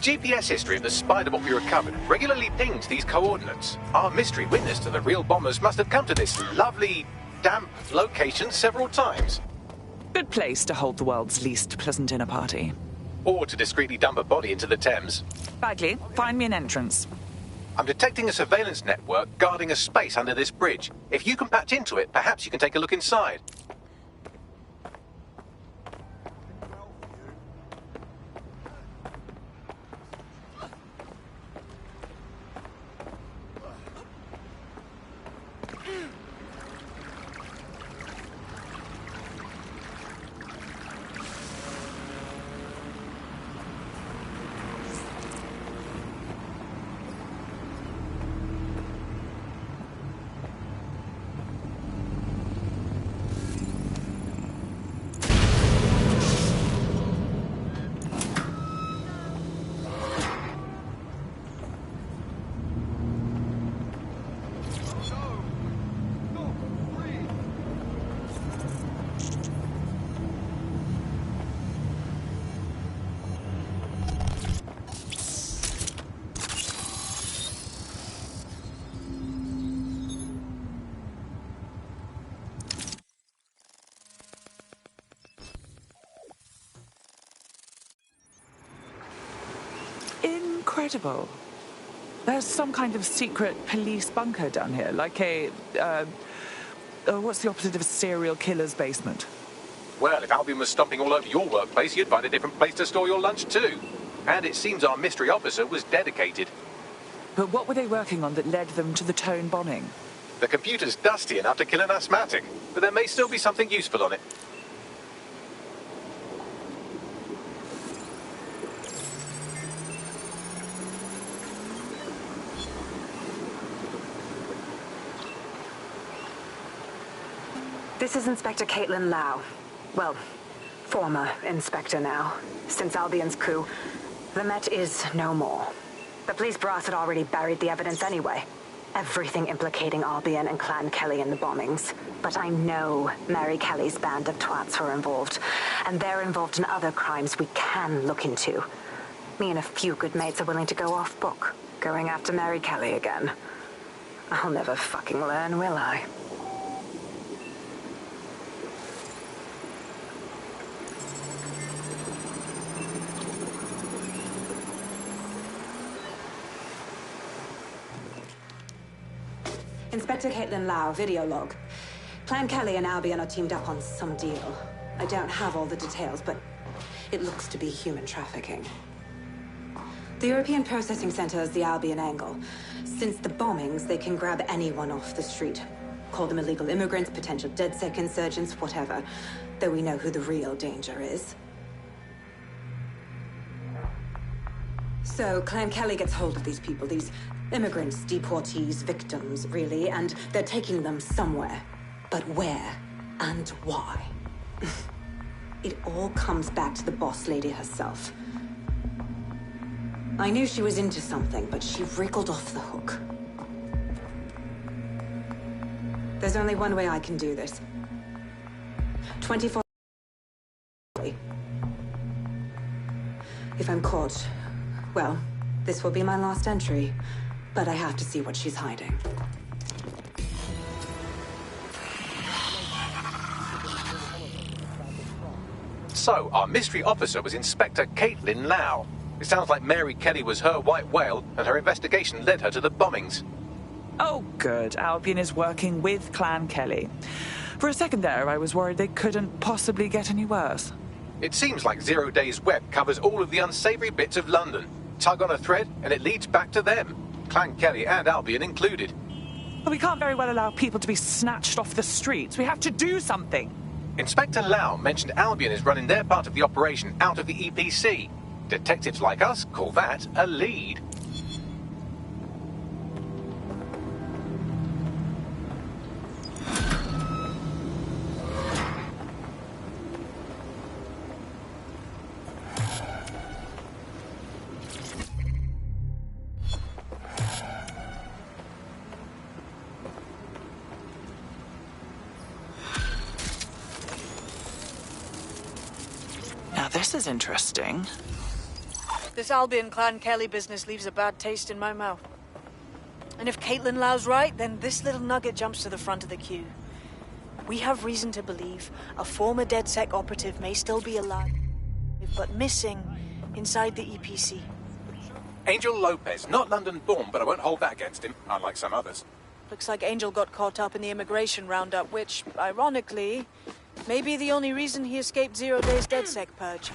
GPS history of the spider bot we recovered regularly pings these coordinates. Our mystery witness to the real bombers must have come to this lovely, damp location several times. Good place to hold the world's least pleasant dinner party. Or to discreetly dump a body into the Thames. Bagley, find me an entrance. I'm detecting a surveillance network guarding a space under this bridge. If you can patch into it, perhaps you can take a look inside. Incredible. There's some kind of secret police bunker down here, like a, what's the opposite of a serial killer's basement? Well, if Albion was stomping all over your workplace, you'd find a different place to store your lunch too. And it seems our mystery officer was dedicated. But what were they working on that led them to the Tone bombing? The computer's dusty enough to kill an asthmatic, but there may still be something useful on it. This is Inspector Caitlin Lau. Well, former inspector now. Since Albion's coup, the Met is no more. The police brass had already buried the evidence anyway. Everything implicating Albion and Clan Kelly in the bombings. But I know Mary Kelly's band of twats were involved, and they're involved in other crimes we can look into. Me and a few good mates are willing to go off book, going after Mary Kelly again. I'll never fucking learn, will I? Inspector Caitlin Lau, video log. Clan Kelly and Albion are teamed up on some deal. I don't have all the details, but it looks to be human trafficking. The European Processing Center is the Albion angle. Since the bombings, they can grab anyone off the street. Call them illegal immigrants, potential DedSec insurgents, whatever. Though we know who the real danger is. So, Clan Kelly gets hold of these people, these immigrants, deportees, victims, really, and they're taking them somewhere. But where and why? It all comes back to the boss lady herself. I knew she was into something, but she wriggled off the hook. There's only one way I can do this. 24. If I'm caught, well, this will be my last entry. But I have to see what she's hiding. So, our mystery officer was Inspector Caitlin Lau. It sounds like Mary Kelly was her white whale, and her investigation led her to the bombings. Oh, good. Albion is working with Clan Kelly. For a second there, I was worried they couldn't possibly get any worse. It seems like 0 Days Web covers all of the unsavory bits of London. Tug on a thread, and it leads back to them. Clan Kelly and Albion included. But we can't very well allow people to be snatched off the streets. We have to do something. Inspector Lau mentioned Albion is running their part of the operation out of the EPC. Detectives like us call that a lead. Now this is interesting. This Albion Clan Kelly business leaves a bad taste in my mouth. And if Caitlin Lau's right, then this little nugget jumps to the front of the queue. We have reason to believe a former DedSec operative may still be alive, but missing inside the EPC. Angel Lopez, not London-born, but I won't hold that against him, unlike some others. Looks like Angel got caught up in the immigration roundup, which, ironically, may be the only reason he escaped 0 days DedSec purge.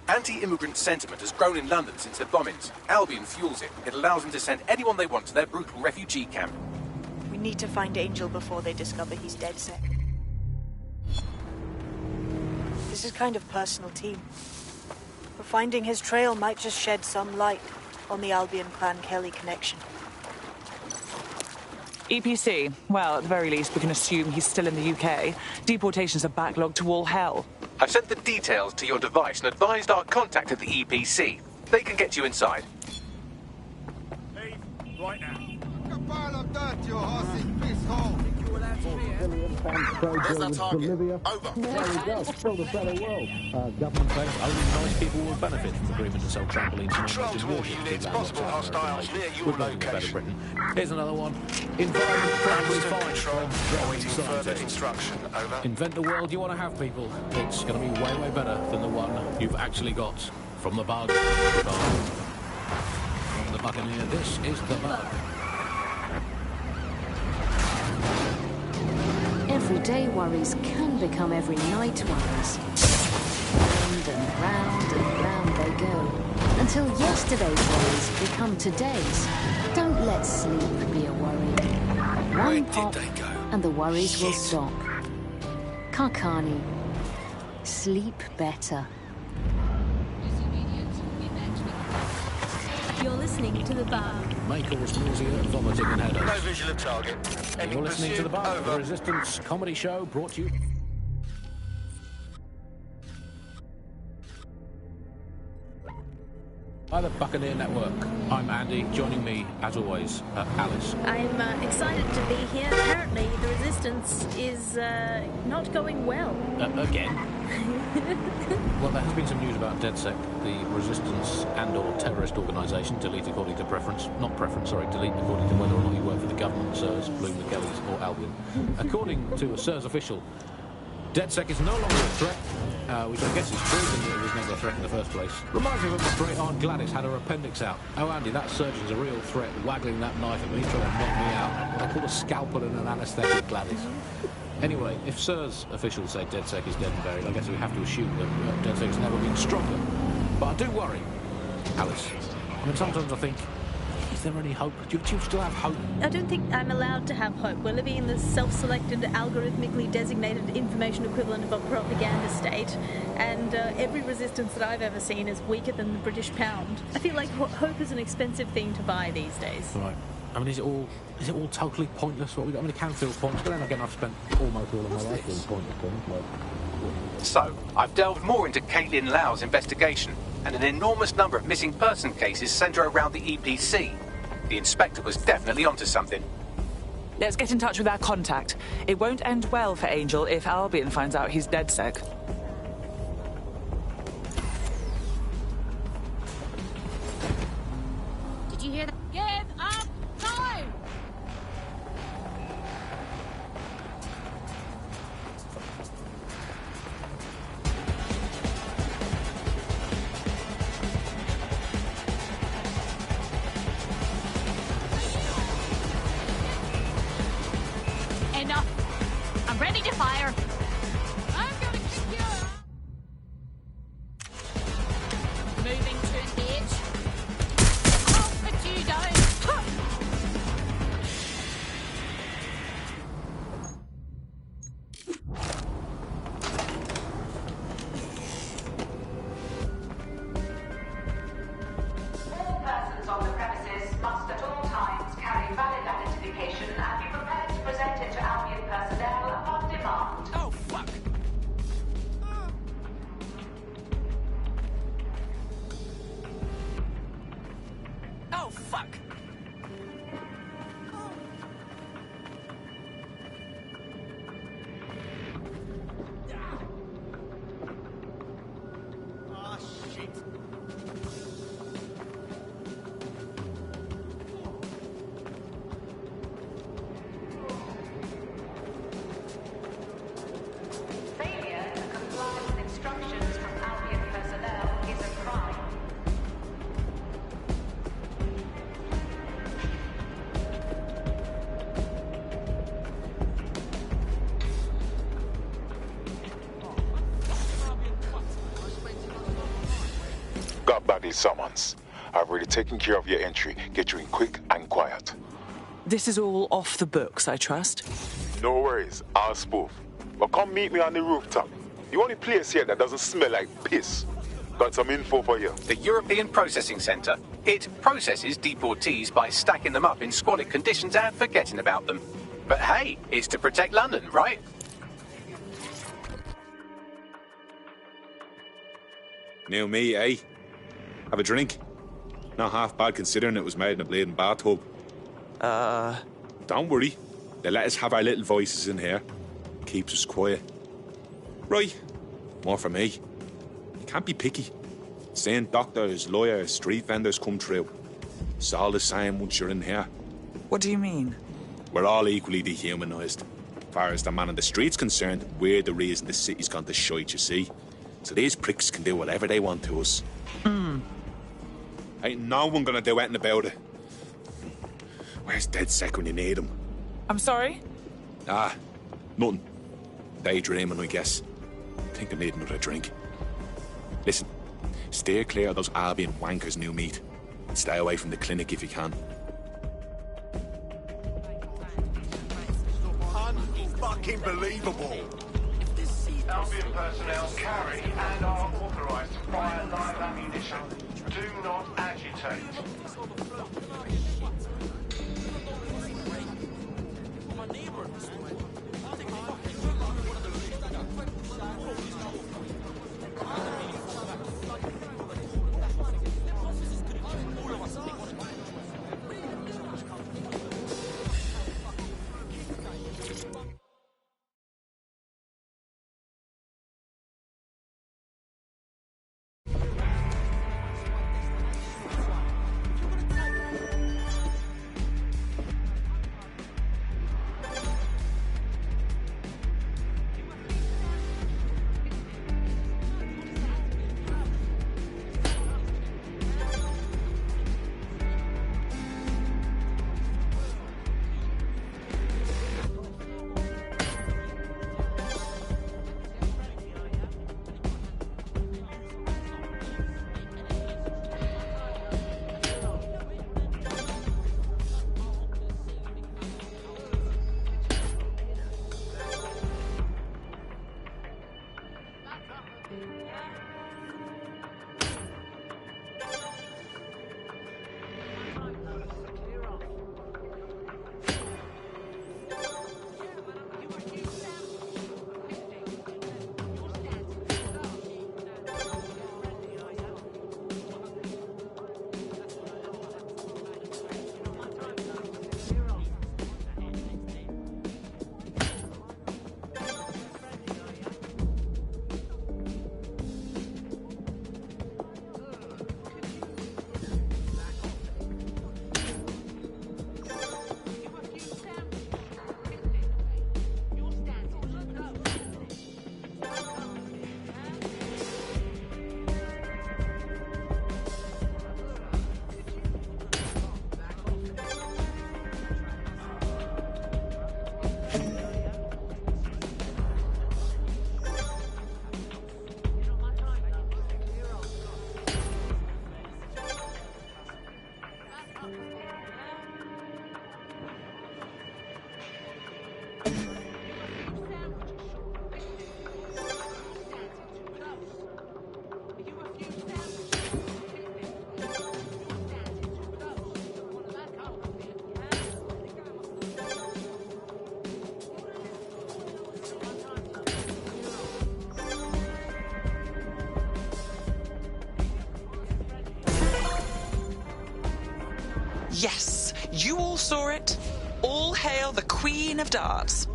Anti-immigrant sentiment has grown in London since the bombings. Albion fuels it. It allows them to send anyone they want to their brutal refugee camp. We need to find Angel before they discover he's DedSec. This is kind of personal, team. But finding his trail might just shed some light on the Albion Clan Kelly connection. EPC. Well, at the very least, we can assume he's still in the UK. Deportations are backlogged to all hell. I've sent the details to your device and advised our contact at the EPC. They can get you inside. Hey, right now. A pile of dirt, you horsey piss hole. Where's our target? Over. There we go. Still the better world. Government says only nice people will benefit from the agreement to sell trampolines. Control to all units. Possible hostiles near your We're making a better location. Britain. Here's another one. Environment friendly Understood, fine Control. from Awaiting further society. instruction. Over. Invent the world you want to have, people. It's going to be way, way better than the one you've actually got. From the bug. From the Buccaneer, this is the bug. Everyday worries can become every night worries. Round and round they go. Until yesterday's worries become today's. Don't let sleep be a worry. One pop and the worries will stop. Kakani. Sleep better. You're listening to The Bug. May cause nausea, vomiting and headaches. No visual of target. You're listening to The Bug, the Over. Resistance comedy show brought to you... by the Buccaneer Network. I'm Andy, joining me, as always, Alice. I'm excited to be here. Apparently, the Resistance is not going well. Again? Well, there has been some news about DedSec, the Resistance and/or terrorist organisation, delete according to preference. Not preference, sorry, delete according to whether or not you work for the government, SIRS, Bloom, the Kellys, or Albion. According to a SIRS official, DedSec is no longer a threat, which I guess is true, and it was never a threat in the first place. Reminds me of when my great aunt Gladys had her appendix out. Oh, Andy, that surgeon's a real threat, waggling that knife at me, trying to knock me out. What I call a scalpel and an anaesthetic, Gladys. Anyway, if SIRS officials say DedSec is dead and buried, I guess we have to assume that DedSec's never been stronger. But I do worry, Alice. I mean, sometimes I think, is there any hope? Do you still have hope? I don't think I'm allowed to have hope. We're living in the self-selected, algorithmically designated information equivalent of a propaganda state, and every resistance that I've ever seen is weaker than the British pound. I feel like hope is an expensive thing to buy these days. Right. I mean, is it all totally pointless? What we got? I mean, it can feel pointless, but then again, I've spent almost all of my life doing pointless things. Like... So, I've delved more into Caitlin Lau's investigation, and an enormous number of missing person cases centre around the EPC. The inspector was definitely onto something. Let's get in touch with our contact. It won't end well for Angel if Albion finds out he's DedSec. Did you hear that? Give up time! Enough. I'm ready to fire. I'm gonna kick you out. Moving to the edge. Oh, but you don't. Huh. All persons on the premises must at all times carry valid identification and be prepared to present it to Albion personnel upon demand. Oh, these summons. I've already taken care of your entry. Get you in quick and quiet. This is all off the books, I trust? No worries, I'll spoof. But come meet me on the rooftop. The only place here that doesn't smell like piss. Got some info for you. The European Processing Centre. It processes deportees by stacking them up in squalid conditions and forgetting about them. But hey, it's to protect London, right? New me, eh? Have a drink? Not half bad considering it was made in a bleeding bathtub. Don't worry. They let us have our little voices in here. Keeps us quiet. Right. More for me. You can't be picky. Seeing doctors, lawyers, street vendors come through. It's all the same once you're in here. What do you mean? We're all equally dehumanised. As far as the man on the street's concerned, we're the reason the city's gone to shite, you see. So these pricks can do whatever they want to us. Ain't no one gonna do anything about it. Where's DedSec when you need him? I'm sorry? Nothing. Daydreaming, I guess. Think I need another drink. Listen, steer clear of those Albion wankers' new meat. Stay away from the clinic if you can. Unfucking believable. Albion personnel carry and are authorised to fire live ammunition. Do not agitate. Yes, you all saw it. All hail the Queen of Darts.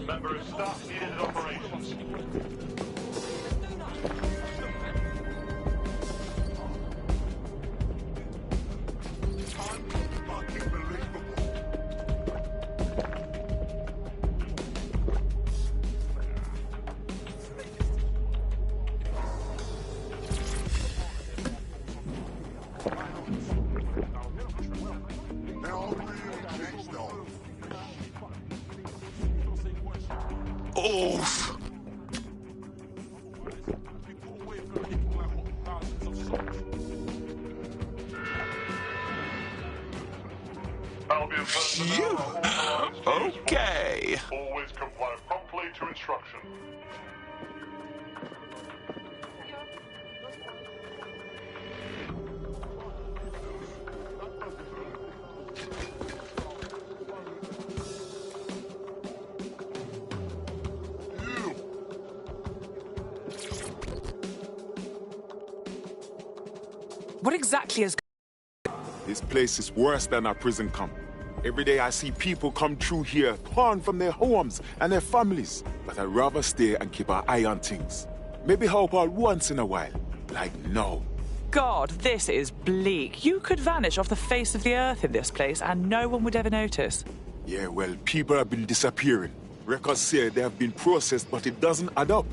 Member of staff needed in operations. Oof! Albion personnel are authorized to use Okay. force. Always comply promptly to instruction. What exactly is... This place is worse than a prison camp. Every day I see people come through here, torn from their homes and their families. But I'd rather stay and keep an eye on things. Maybe help out once in a while. Like now. God, this is bleak. You could vanish off the face of the earth in this place and no one would ever notice. Yeah, well, people have been disappearing. Records say they have been processed, but it doesn't add up.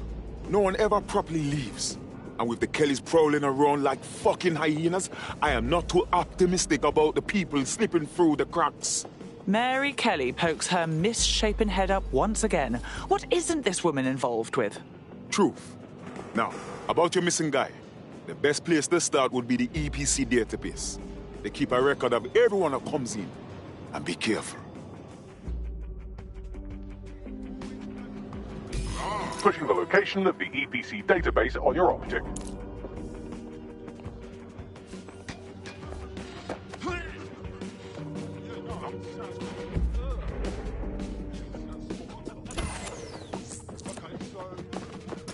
No one ever properly leaves. And with the Kellys prowling around like fucking hyenas, I am not too optimistic about the people slipping through the cracks. Mary Kelly pokes her misshapen head up once again. What isn't this woman involved with? Truth. Now, about your missing guy. The best place to start would be the EPC database. They keep a record of everyone that comes in. And be careful. Pushing the location of the EPC database on your optic.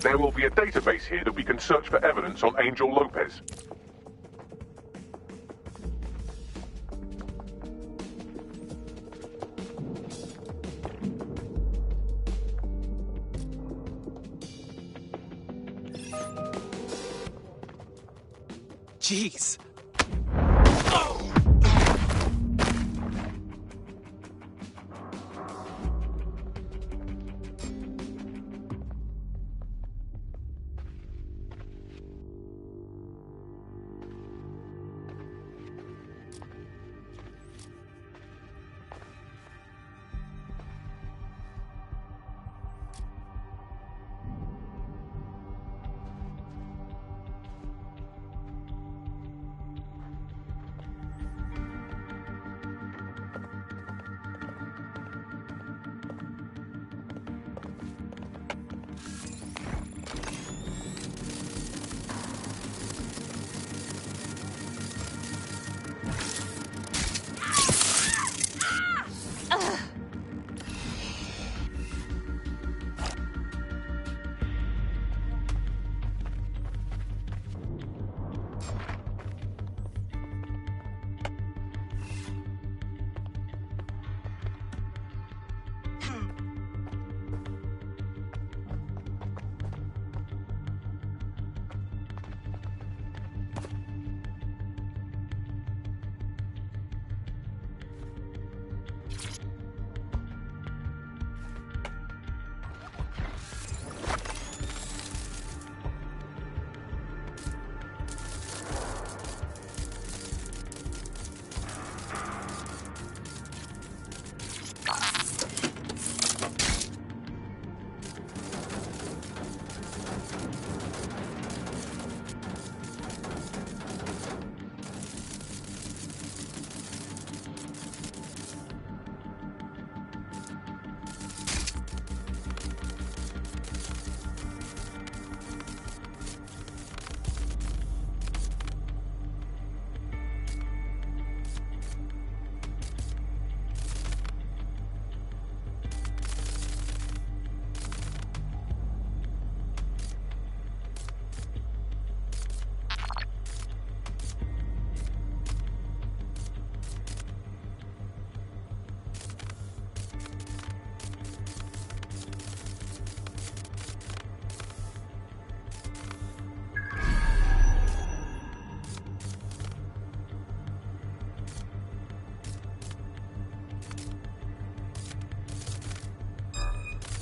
There will be a database here that we can search for evidence on Angel Lopez. Jeez.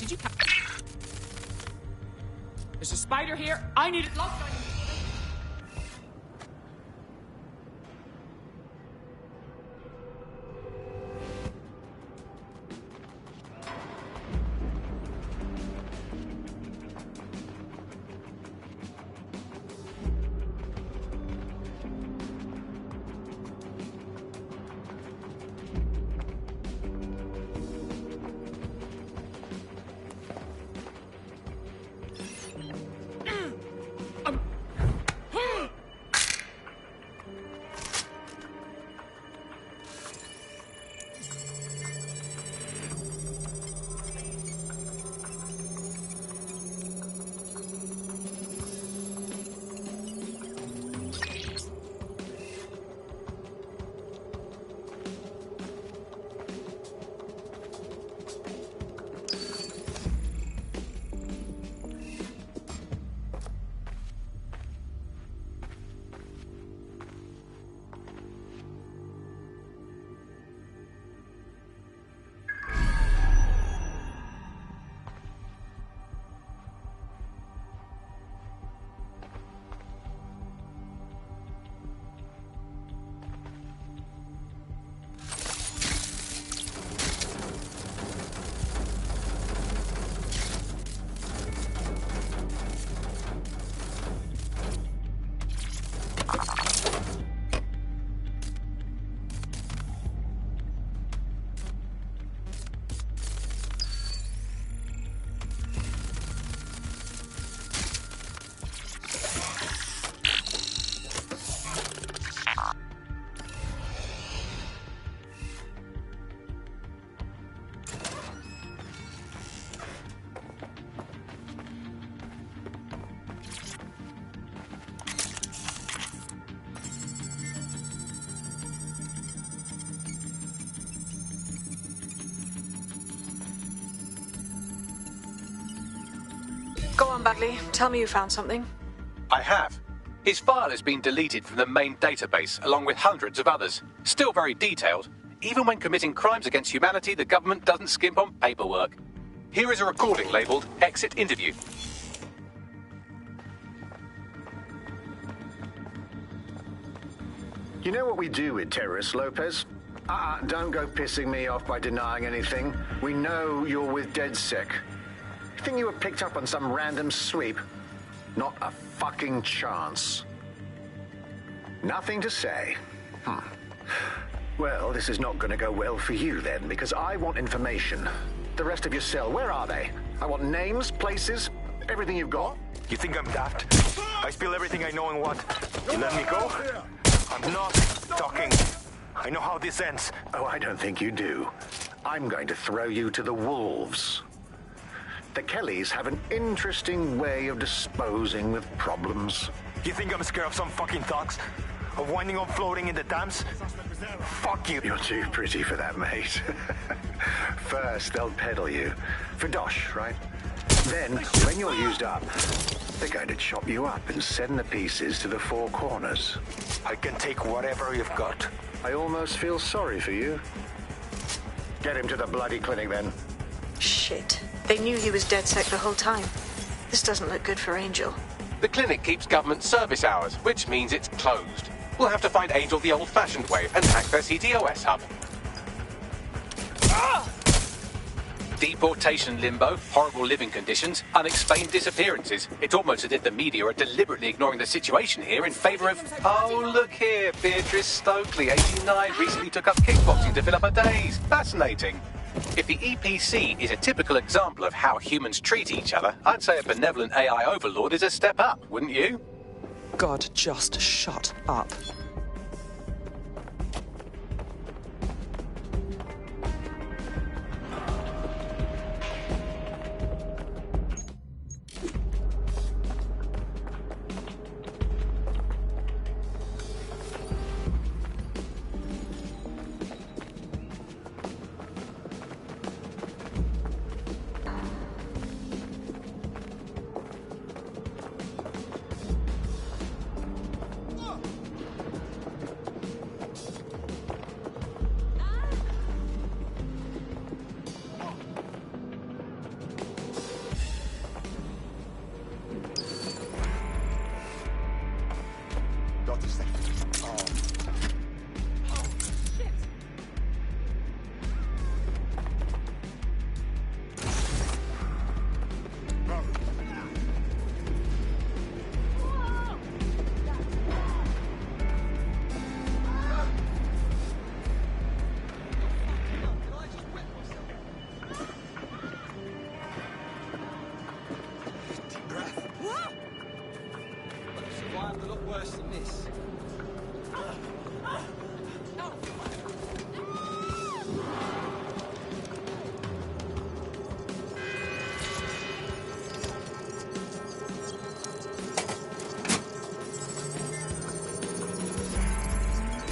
Did you... There's a spider here. I need it locked on. Go on, Bagley. Tell me you found something. I have. His file has been deleted from the main database, along with hundreds of others. Still very detailed. Even when committing crimes against humanity, the government doesn't skimp on paperwork. Here is a recording labelled Exit Interview. You know what we do with terrorists, Lopez? Don't go pissing me off by denying anything. We know you're with DedSec. You think you were picked up on some random sweep? Not a fucking chance. Nothing to say. Well, this is not going to go well for you then, because I want information. The rest of your cell, where are they? I want names, places, everything you've got. You think I'm daft? I spill everything I know and what? You let me go? I'm not talking. I know how this ends. Oh, I don't think you do. I'm going to throw you to the wolves. The Kellys have an interesting way of disposing with problems. You think I'm scared of some fucking thugs? Of winding up floating in the dams? Fuck you. You're too pretty for that, mate. First, they'll peddle you. For dosh, right? Then, when you're used up, they're going to chop you up and send the pieces to the four corners. I can take whatever you've got. I almost feel sorry for you. Get him to the bloody clinic, then. Shit. They knew he was DedSec the whole time. This doesn't look good for Angel. The clinic keeps government service hours, which means it's closed. We'll have to find Angel the old-fashioned way and hack their CTOS hub. Deportation limbo, horrible living conditions, unexplained disappearances. It's almost as if the media are deliberately ignoring the situation here in favour of... Oh, look here, Beatrice Stokely, 89, recently took up kickboxing to fill up her days. Fascinating. If the EPC is a typical example of how humans treat each other, I'd say a benevolent AI overlord is a step up, wouldn't you? God, just shut up.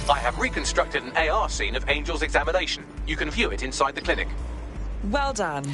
I have reconstructed an AR scene of Angel's examination. You can view it inside the clinic. Well done.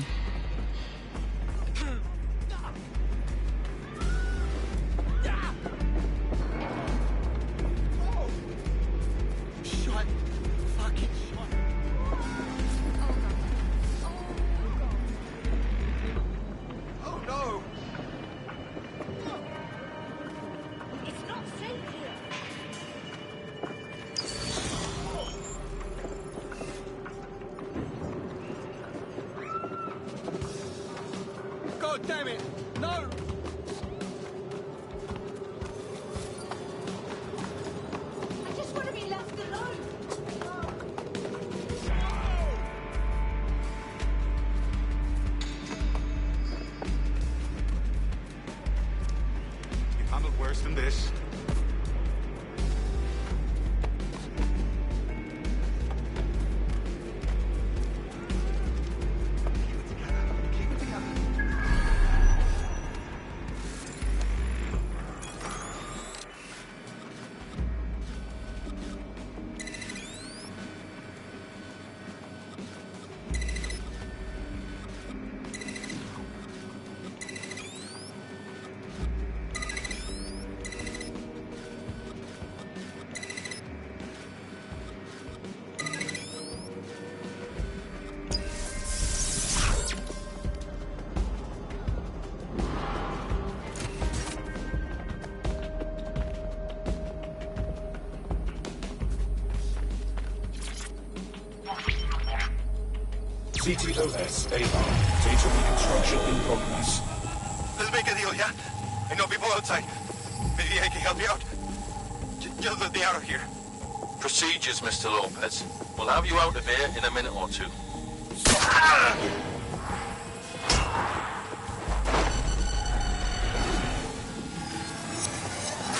TTOS AR. Data reconstruction in progress. Let's make a deal, yeah? I know people outside. Maybe I can help you out. Just let me out of here. Procedures, Mr. Lopez. We'll have you out of here in a minute or two.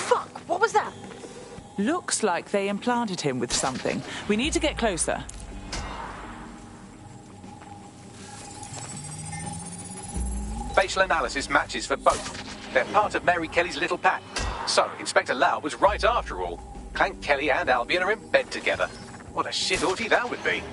Fuck! What was that? Looks like they implanted him with something. We need to get closer. Facial analysis matches for both. They're part of Mary Kelly's little pack. So, Inspector Lau was right after all. Clank Kelly and Albion are in bed together. What a shit orgy that would be.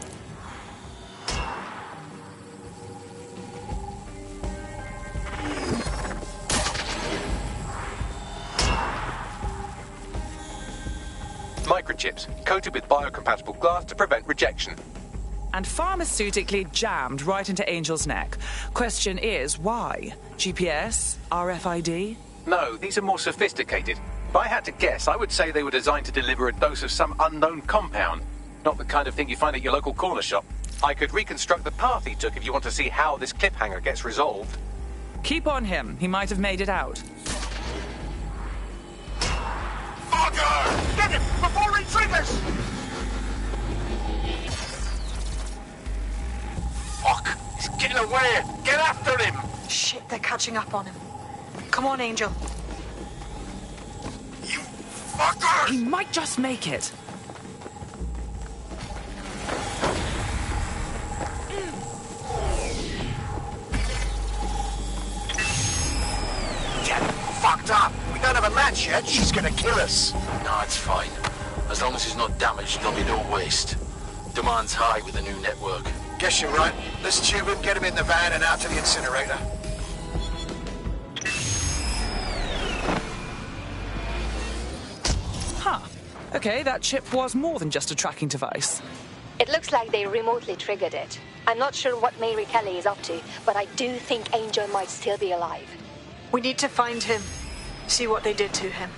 Microchips, coated with biocompatible glass to prevent rejection. And pharmaceutically jammed right into Angel's neck. Question is, why? GPS? RFID? No, these are more sophisticated. If I had to guess, I would say they were designed to deliver a dose of some unknown compound. Not the kind of thing you find at your local corner shop. I could reconstruct the path he took if you want to see how this cliffhanger gets resolved. Keep on him. He might have made it out. Fucker! Get him before he triggers! Fuck! He's getting away! Get after him! Shit, they're catching up on him. Come on, Angel. You fucker! He might just make it. Get fucked up! We don't have a match yet. She's gonna kill us. No, it's fine. As long as he's not damaged, there'll be no waste. Demand's high with the new network. Guess you're right. Let's tube him, get him in the van and out to the incinerator. Huh. Okay, that chip was more than just a tracking device. It looks like they remotely triggered it. I'm not sure what Mary Kelly is up to, but I do think Angel might still be alive. We need to find him. See what they did to him.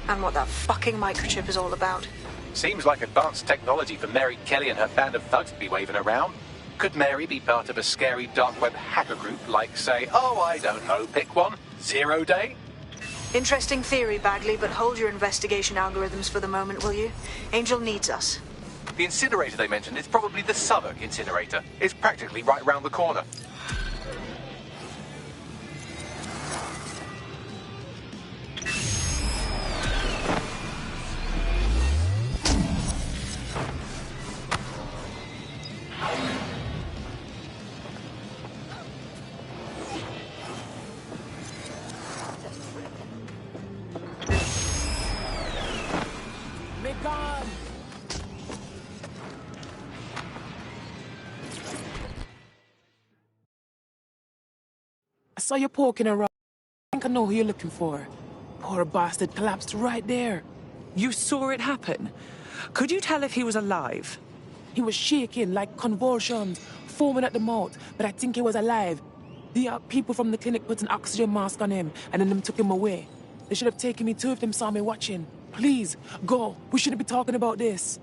And what that fucking microchip is all about. Seems like advanced technology for Mary Kelly and her band of thugs to be waving around. Could Mary be part of a scary dark web hacker group like, say, oh, I don't know, pick one, 0 Day? Interesting theory, Bagley, but hold your investigation algorithms for the moment, will you? Angel needs us. The incinerator they mentioned is probably the Southwark incinerator. It's practically right round the corner. I saw you poking around. I think I know who you're looking for. Poor bastard collapsed right there. You saw it happen? Could you tell if he was alive? He was shaking like convulsions, foaming at the mouth, but I think he was alive. The people from the clinic put an oxygen mask on him, and then them took him away. They should have taken me too if them saw me watching. Please, go. We shouldn't be talking about this.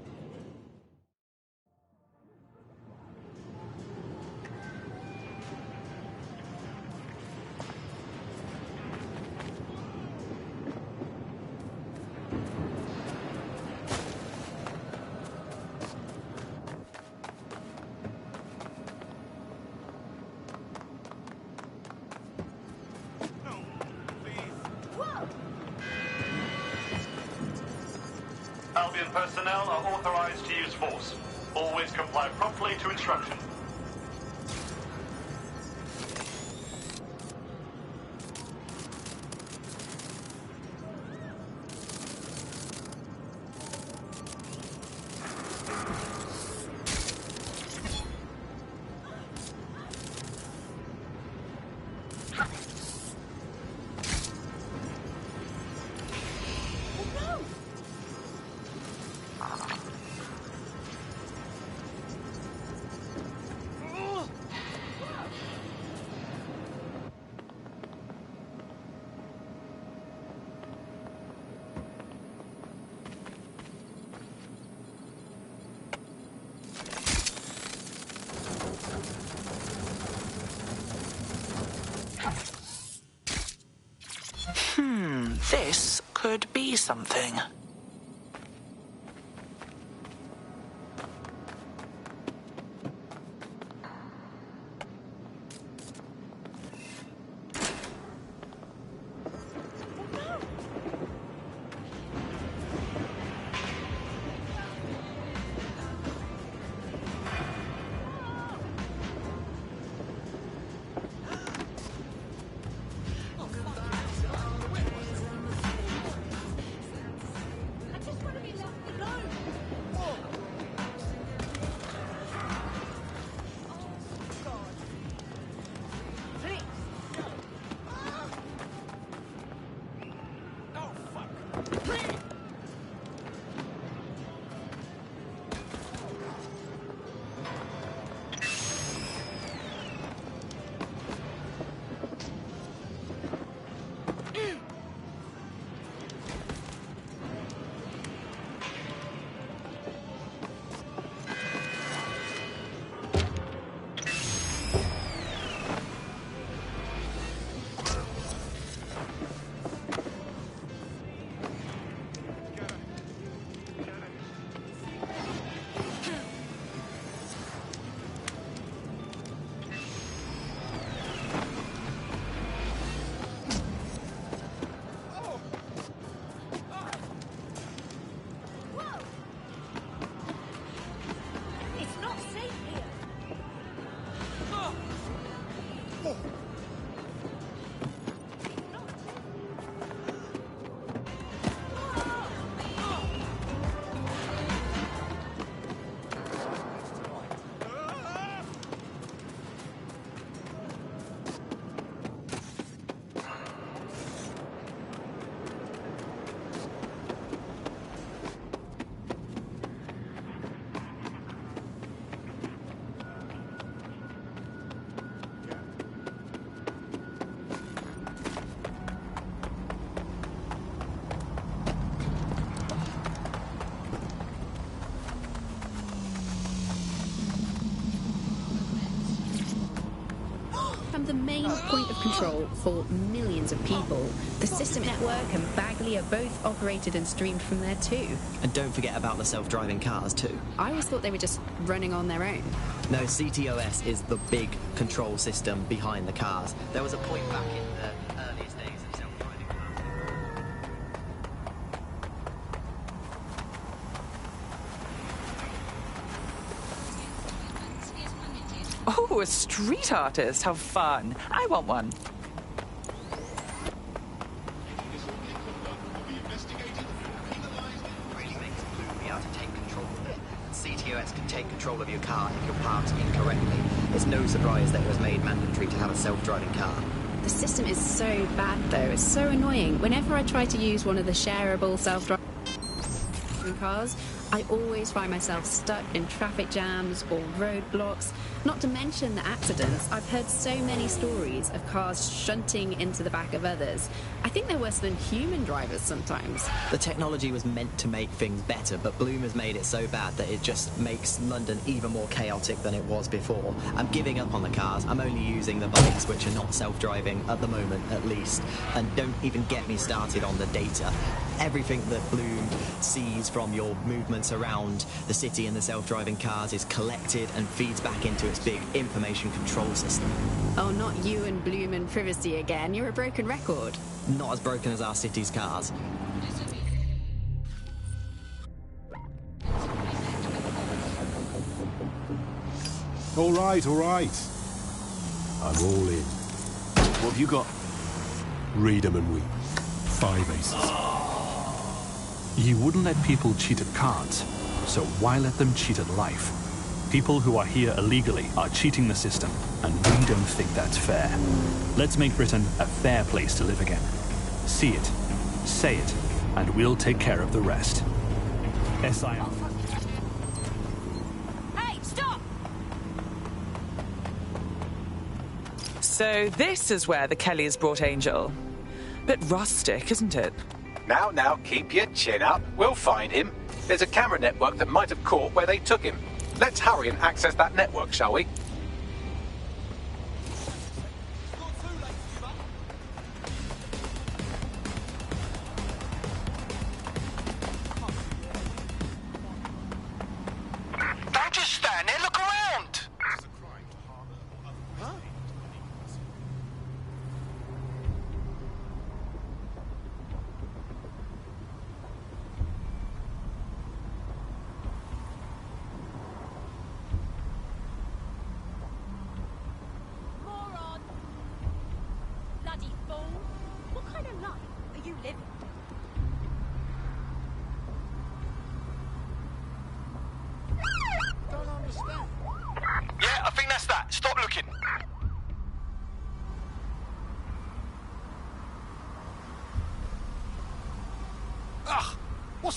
Albion personnel are authorized to use force. Always comply promptly to instruction. could be something. The main point of control for millions of people. The system network and Bagley are both operated and streamed from there too. And don't forget about the self-driving cars too. I always thought they were just running on their own. No, CTOS is the big control system behind the cars. There was a point back in the earliest days of self-driving cars. Oh, a street artist. How fun. I want one. CTOS can take control of your car if you're parked incorrectly. It's no surprise that it was made mandatory to have a self-driving car. The system is so bad though. It's so annoying. Whenever I try to use one of the shareable self-driving cars, I always find myself stuck in traffic jams or roadblocks. Not to mention the accidents. I've heard so many stories of cars shunting into the back of others. I think they're worse than human drivers sometimes. The technology was meant to make things better, but Bloom has made it so bad that it just makes London even more chaotic than it was before. I'm giving up on the cars. I'm only using the bikes, which are not self-driving at the moment, at least. And don't even get me started on the data. Everything that Bloom sees from your movements around the city and the self-driving cars is collected and feeds back into its big information control system. Oh, not you and Bloom and privacy again. You're a broken record. Not as broken as our city's cars. All right. I'm all in. What have you got? Read 'em and weep. 5 aces. You wouldn't let people cheat at cards, so why let them cheat at life? People who are here illegally are cheating the system, and we don't think that's fair. Let's make Britain a fair place to live again. See it, say it, and we'll take care of the rest. SIR. Hey, stop! So this is where the Kellys brought Angel. Bit rustic, isn't it? Now, keep your chin up. We'll find him. There's a camera network that might have caught where they took him. Let's hurry and access that network, shall we?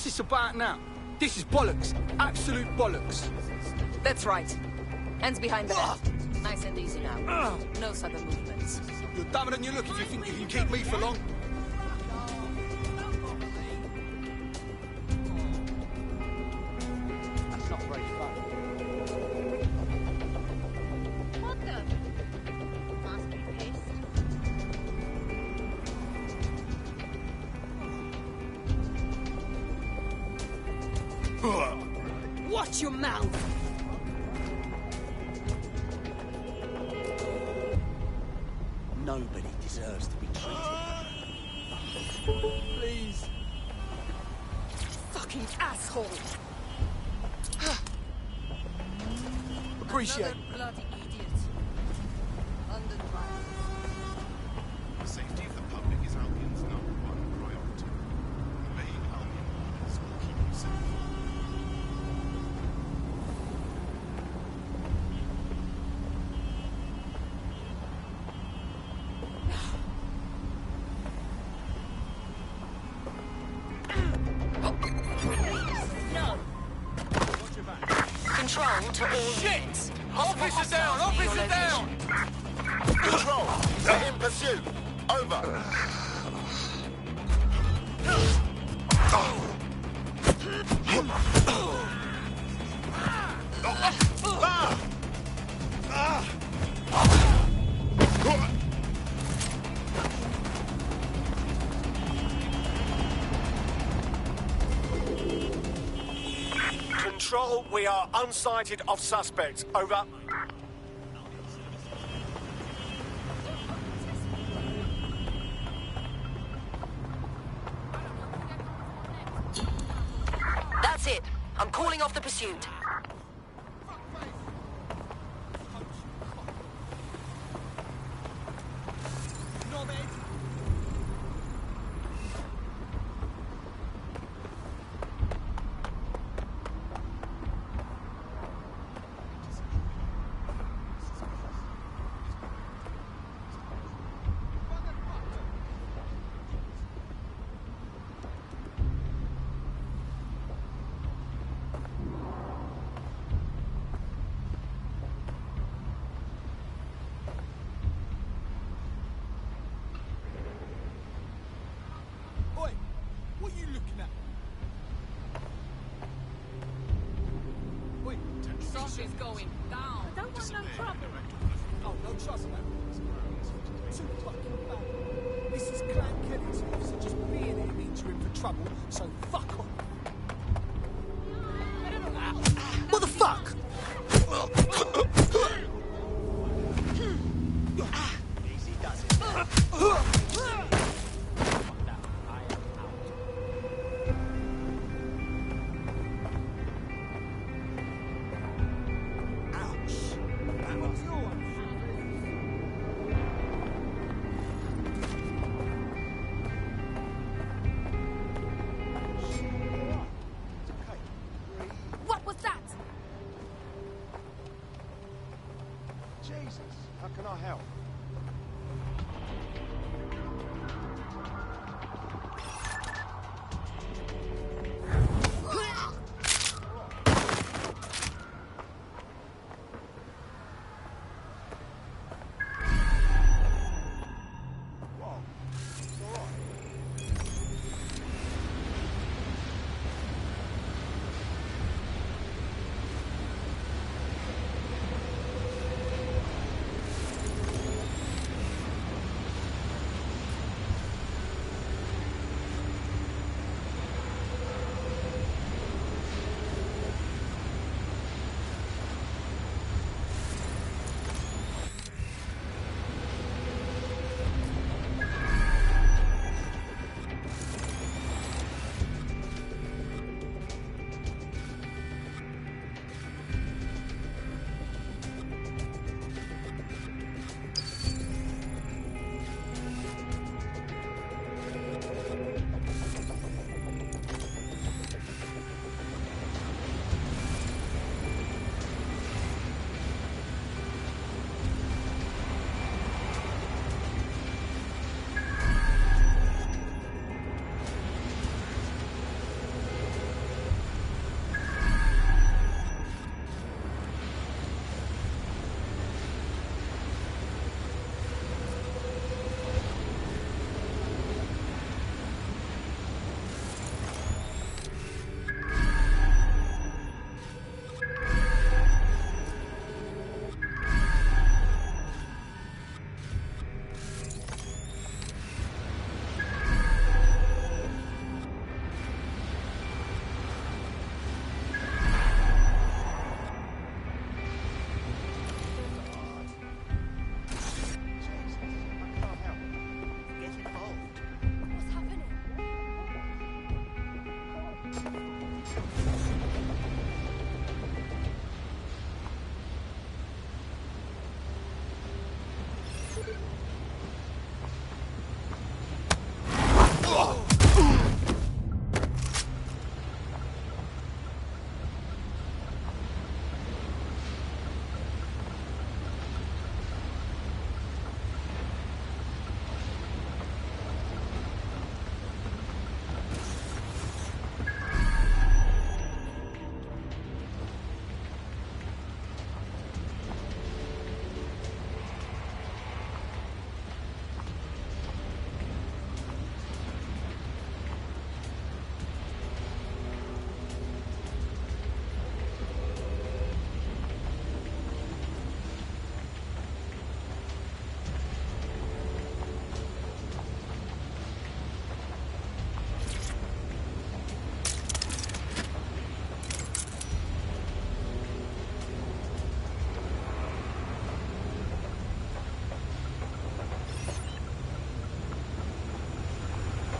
What's this about now? This is bollocks. Absolute bollocks. That's right. Hands behind the back. Nice and easy now. No sudden movements. You're dumber than you look if you think you can keep me for long. That's not very fun. What the? Master paste. Watch your mouth! Nobody deserves to be treated. Please. Fucking asshole! Appreciate it. Another bloody idiot. London riots. The safety of the public is Albion's #1 priority. Obeying Albion orders will keep you safe. No. Control to all units. Officer down! Officer down! Control, they're in pursuit. Over. Control, we are unsighted of suspects. Over. That's it. I'm calling off the pursuit. Oi, what are you looking at? Oi, Something's going down. I don't want no trouble. oh, no trust, man. Too fucking bad. This is Clan Kelly's officer. Just being here means you're in for trouble, so fuck off. What the fuck? Easy does it.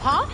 Huh?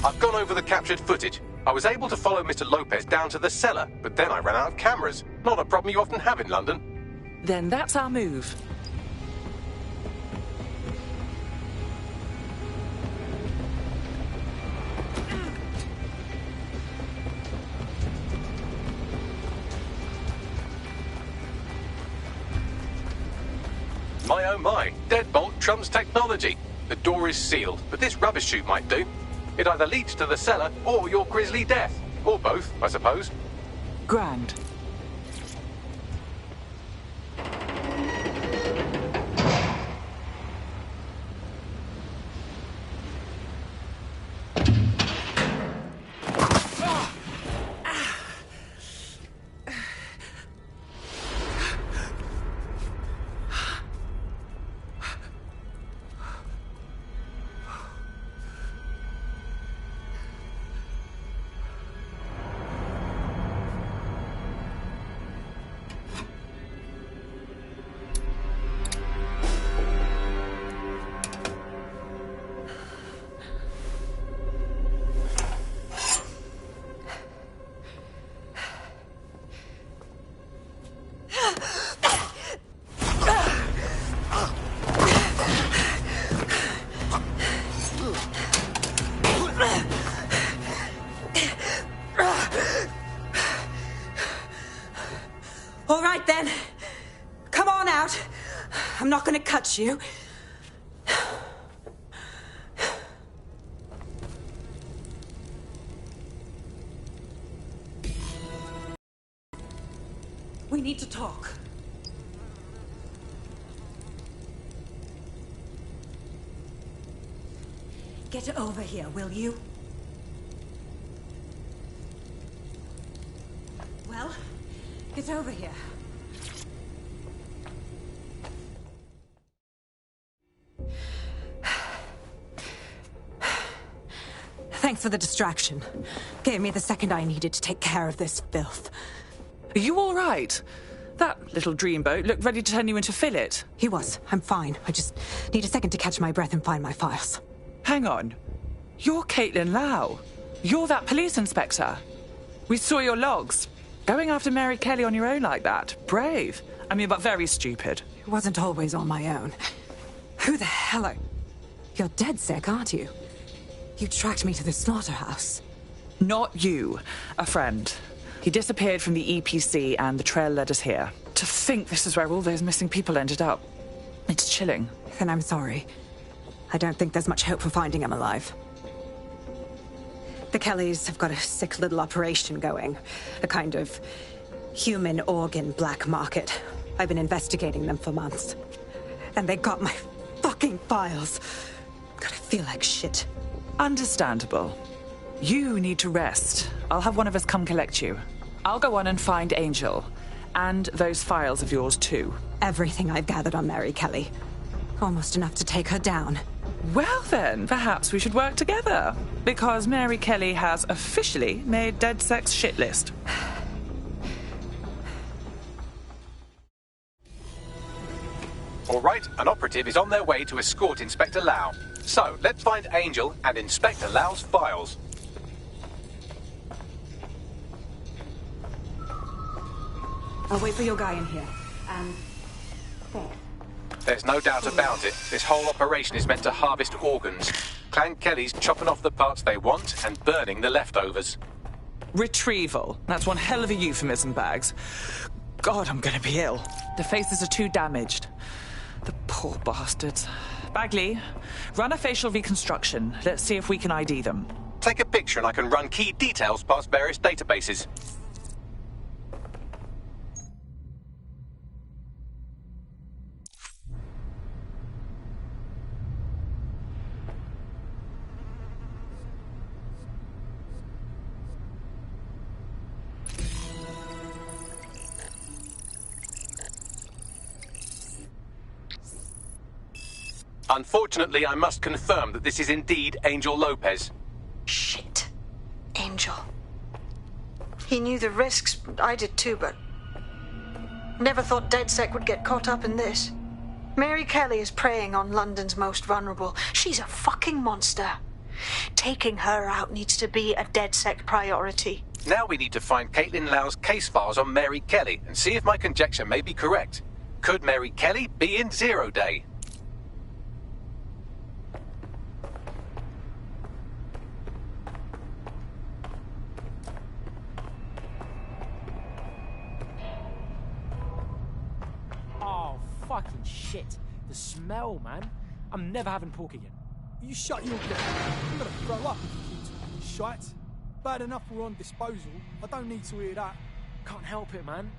I've gone over the captured footage. I was able to follow Mr. Lopez down to the cellar, but then I ran out of cameras. Not a problem you often have in London. Then that's our move. My oh my, deadbolt trumps technology. The door is sealed, but this rubbish chute might do. It either leads to the cellar or your grisly death. Or both, I suppose. Grand. on out. I'm not gonna cut you. We need to talk. Get over here, will you? Well, get over here. Thanks for the distraction. Gave me the second I needed to take care of this filth. Are you all right? That little dreamboat looked ready to turn you into fillet. He was. I'm fine. I just need a second to catch my breath and find my files. Hang on. You're Caitlin Lau. You're that police inspector. We saw your logs. Going after Mary Kelly on your own like that. Brave. I mean, but very stupid. It wasn't always on my own. Who the hell are... You're dead sick, aren't you? You tracked me to the slaughterhouse. Not you. A friend. He disappeared from the EPC and the trail led us here. To think this is where all those missing people ended up. It's chilling. Then I'm sorry. I don't think there's much hope for finding him alive. The Kellys have got a sick little operation going. A kind of human organ black market. I've been investigating them for months. And they got my fucking files. God, I feel like shit. Understandable. You need to rest. I'll have one of us come collect you. I'll go on and find Angel. And those files of yours too. Everything I've gathered on Mary Kelly. Almost enough to take her down. Well then, perhaps we should work together. Because Mary Kelly has officially made DedSec's shit list. All right, an operative is on their way to escort Inspector Lau. So, let's find Angel and Inspector Lau's files. I'll wait for your guy in here. And... there. There's no doubt about it. This whole operation is meant to harvest organs. Clan Kelly's chopping off the parts they want and burning the leftovers. Retrieval. That's one hell of a euphemism, Bags. God, I'm gonna be ill. The faces are too damaged. The poor bastards. Bagley, run a facial reconstruction. Let's see if we can ID them. Take a picture and I can run key details past various databases. Unfortunately, I must confirm that this is indeed Angel Lopez. Shit. Angel. He knew the risks, I did too, but... never thought DedSec would get caught up in this. Mary Kelly is preying on London's most vulnerable. She's a fucking monster. Taking her out needs to be a DedSec priority. Now we need to find Caitlin Lau's case files on Mary Kelly and see if my conjecture may be correct. Could Mary Kelly be in Zero Day? Fucking shit. The smell, man. I'm never having pork again. You shut your mouth. I'm gonna throw up if you keep talking shite. Bad enough we're on disposal. I don't need to hear that. Can't help it, man.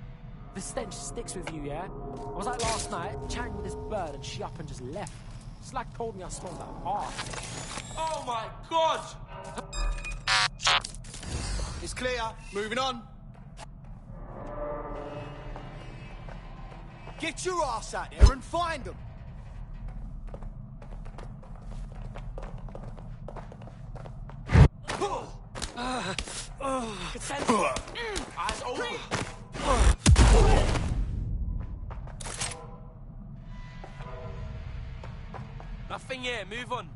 The stench sticks with you, yeah? I was like last night, chatting with this bird and she up and just left. Slag told me I smelled that arse. Oh my god! It's clear. Moving on. Get your ass out there and find them. Eyes open. Nothing here. Move on.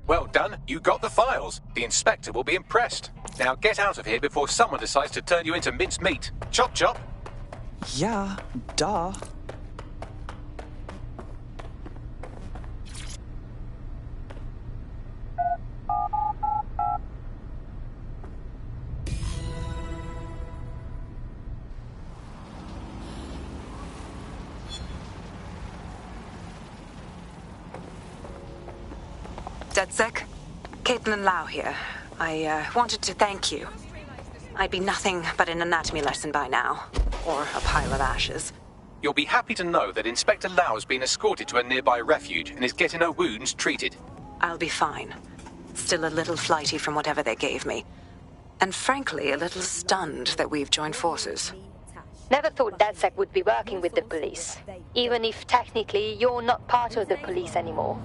Well done. You got the files. The inspector will be impressed. Now get out of here before someone decides to turn you into minced meat. Chop chop. Yeah, duh. DedSec? Caitlin Lau here. I wanted to thank you. I'd be nothing but an anatomy lesson by now. Or a pile of ashes. You'll be happy to know that Inspector Lau has been escorted to a nearby refuge and is getting her wounds treated. I'll be fine. Still a little flighty from whatever they gave me. And frankly, a little stunned that we've joined forces. Never thought DedSec would be working with the police. Even if technically you're not part of the police anymore.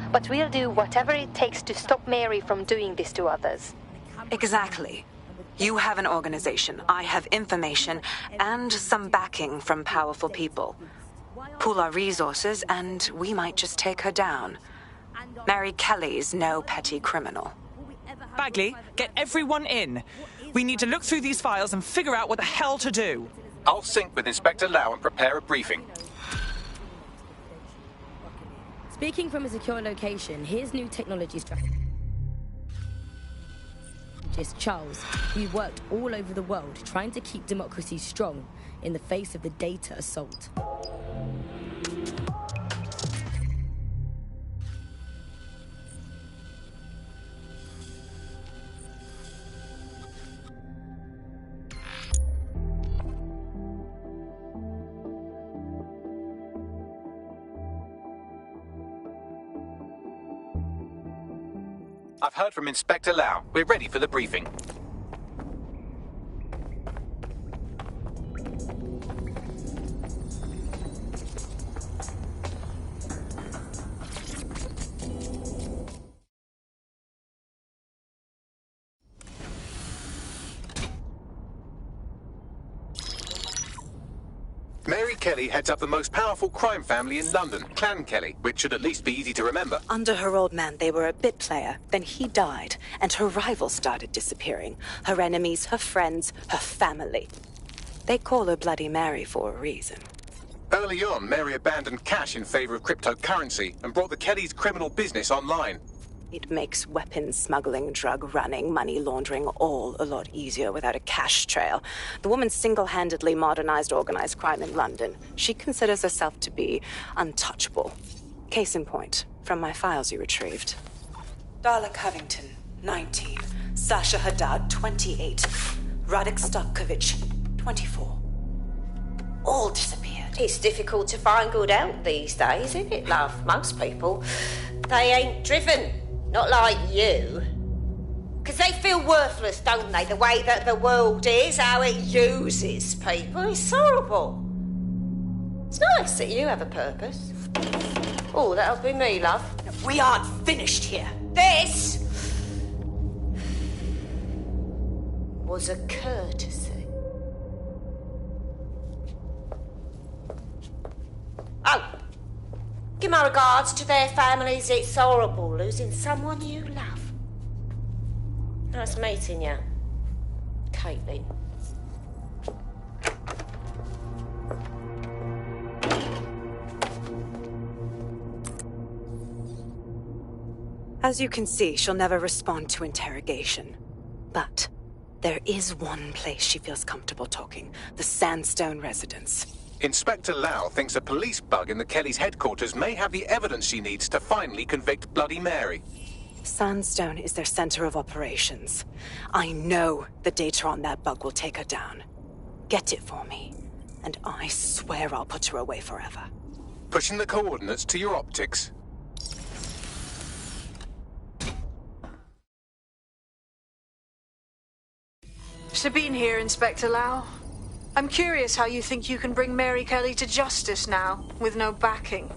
But we'll do whatever it takes to stop Mary from doing this to others. Exactly. You have an organization, I have information, and some backing from powerful people. Pool our resources, and we might just take her down. Mary Kelly's no petty criminal. Bagley, get everyone in. We need to look through these files and figure out what the hell to do. I'll sync with Inspector Lau and prepare a briefing. Speaking from a secure location, here's new technology strategy. Charles, who worked all over the world trying to keep democracy strong in the face of the data assault. I've heard from Inspector Lau. We're ready for the briefing. Mary Kelly heads up the most powerful crime family in London, Clan Kelly, which should at least be easy to remember. Under her old man, they were a bit player. Then he died, and her rivals started disappearing. Her enemies, her friends, her family. They call her Bloody Mary for a reason. Early on, Mary abandoned cash in favor of cryptocurrency and brought the Kellys' criminal business online. It makes weapons smuggling, drug running, money laundering all a lot easier without a cash trail. The woman single-handedly modernized organized crime in London. She considers herself to be untouchable. Case in point, from my files you retrieved. Darla Covington, 19. Sasha Haddad, 28. Radek Stokovich, 24. All disappeared. It's difficult to find good help these days, isn't it, love? Most people, they ain't driven. Not like you. Because they feel worthless, don't they? The way that the world is, how it uses people. It's horrible. It's nice that you have a purpose. Oh, that'll be me, love. We aren't finished here. This was a courtesy. Oh. Give my regards to their families. It's horrible losing someone you love. Nice meeting you, Caitlin. As you can see, she'll never respond to interrogation. But there is one place she feels comfortable talking. The Sandstone residence. Inspector Lau thinks a police bug in the Kellys' headquarters may have the evidence she needs to finally convict Bloody Mary. Sandstone is their center of operations. I know the data on that bug will take her down. Get it for me, and I swear I'll put her away forever. Pushing the coordinates to your optics. Sabine here, Inspector Lau. I'm curious how you think you can bring Mary Kelly to justice now, with no backing.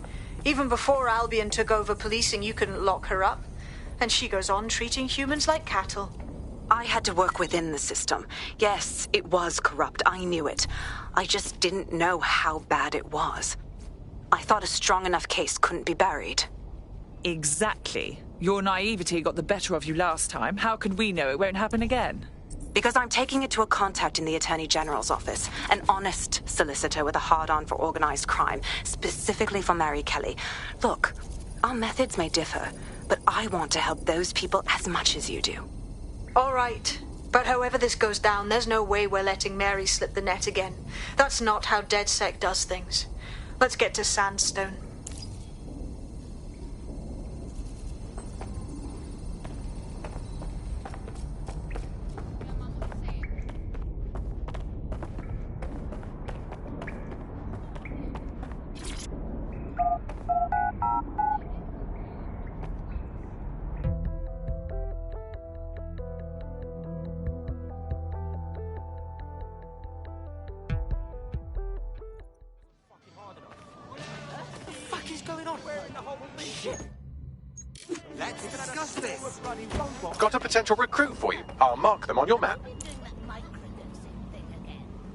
Even before Albion took over policing, you couldn't lock her up. And she goes on treating humans like cattle. I had to work within the system. Yes, it was corrupt. I knew it. I just didn't know how bad it was. I thought a strong enough case couldn't be buried. Exactly. Your naivety got the better of you last time. How can we know it won't happen again? Because I'm taking it to a contact in the Attorney General's office, an honest solicitor with a hard-on for organized crime, specifically for Mary Kelly. Look, our methods may differ, but I want to help those people as much as you do. All right. But however this goes down, there's no way we're letting Mary slip the net again. That's not how DedSec does things. Let's get to Sandstone. Let's discuss this. Got a potential recruit for you. I'll mark them on your map.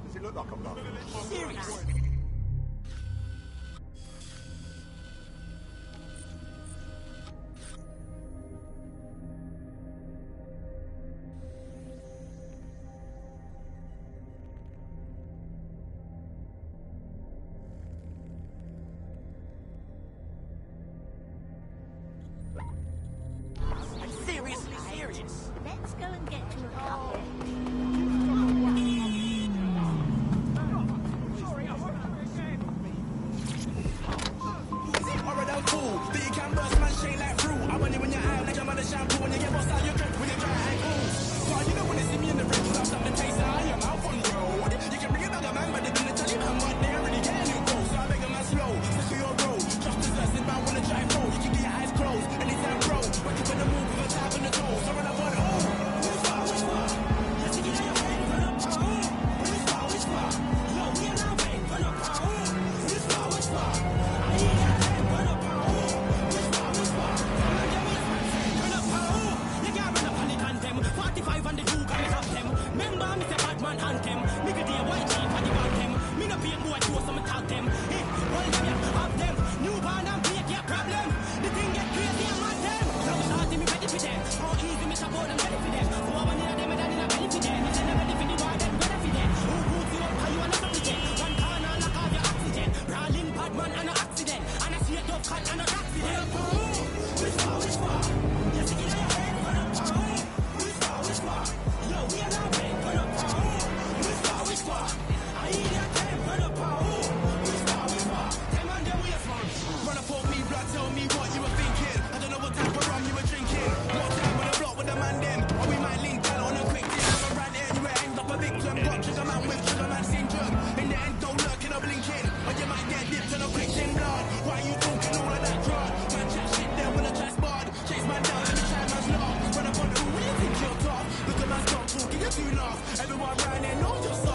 Does it look like I'm not? Serious? Let's go and get to a couple.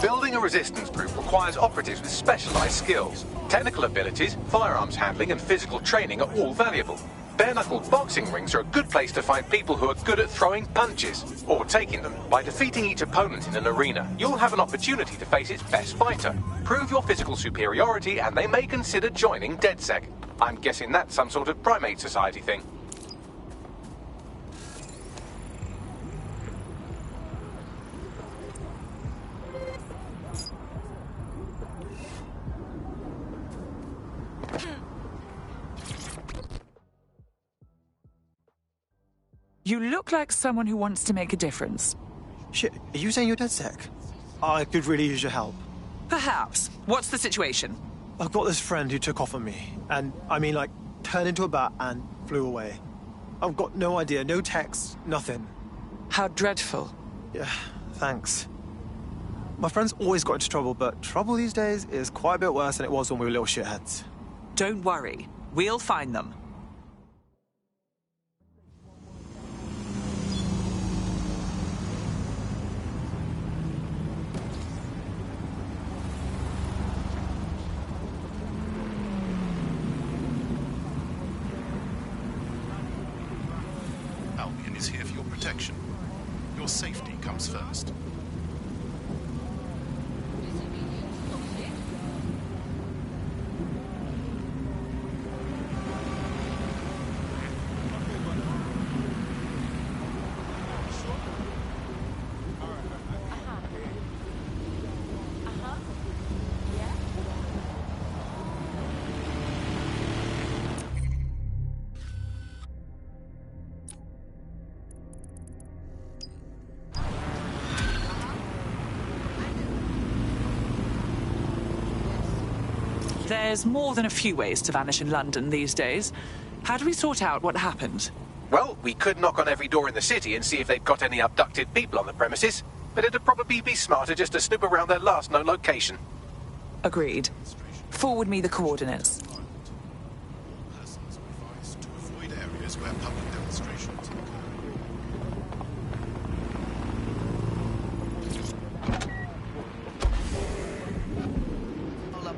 Building a resistance group requires operatives with specialized skills. Technical abilities, firearms handling, and physical training are all valuable. Bare-knuckle boxing rings are a good place to find people who are good at throwing punches, or taking them. By defeating each opponent in an arena, you'll have an opportunity to face its best fighter. Prove your physical superiority, and they may consider joining DedSec. I'm guessing that's some sort of primate society thing. You look like someone who wants to make a difference. Shit, are you saying you're DedSec? I could really use your help. Perhaps. What's the situation? I've got this friend who took off on me, and I mean, like, turned into a bat and flew away. I've got no idea, no text, nothing. How dreadful. Yeah, thanks. My friend's always got into trouble, but trouble these days is quite a bit worse than it was when we were little shitheads. Don't worry. We'll find them. Albion is here for your protection. Your safety comes first. There's more than a few ways to vanish in London these days. How do we sort out what happened? Well, we could knock on every door in the city and see if they've got any abducted people on the premises, but it'd probably be smarter just to snoop around their last known location. Agreed. Forward me the coordinates.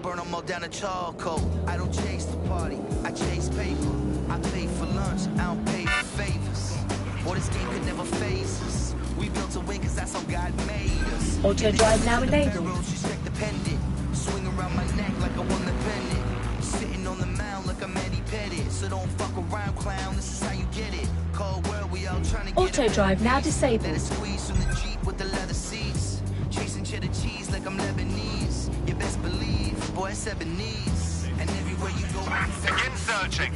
Burn them all down to charcoal. I don't chase the party, I chase paper. I pay for lunch, I don't pay for favors. Boy, this game could never phase us. We built to win cause that's how God made us. Auto drive now enabled. Swing around my neck like I won the pennant. Sitting on the mound like I'm Eddie Pettit. So don't fuck around, clown, this is how you get it. Cold world, we all trying to get Auto drive now disabled. Let it squeeze from the Jeep with the leather seats. Chasing cheddar cheese like I'm Lebanese. You best believe, boy, it's Ebonese. And everywhere you go, begin searching.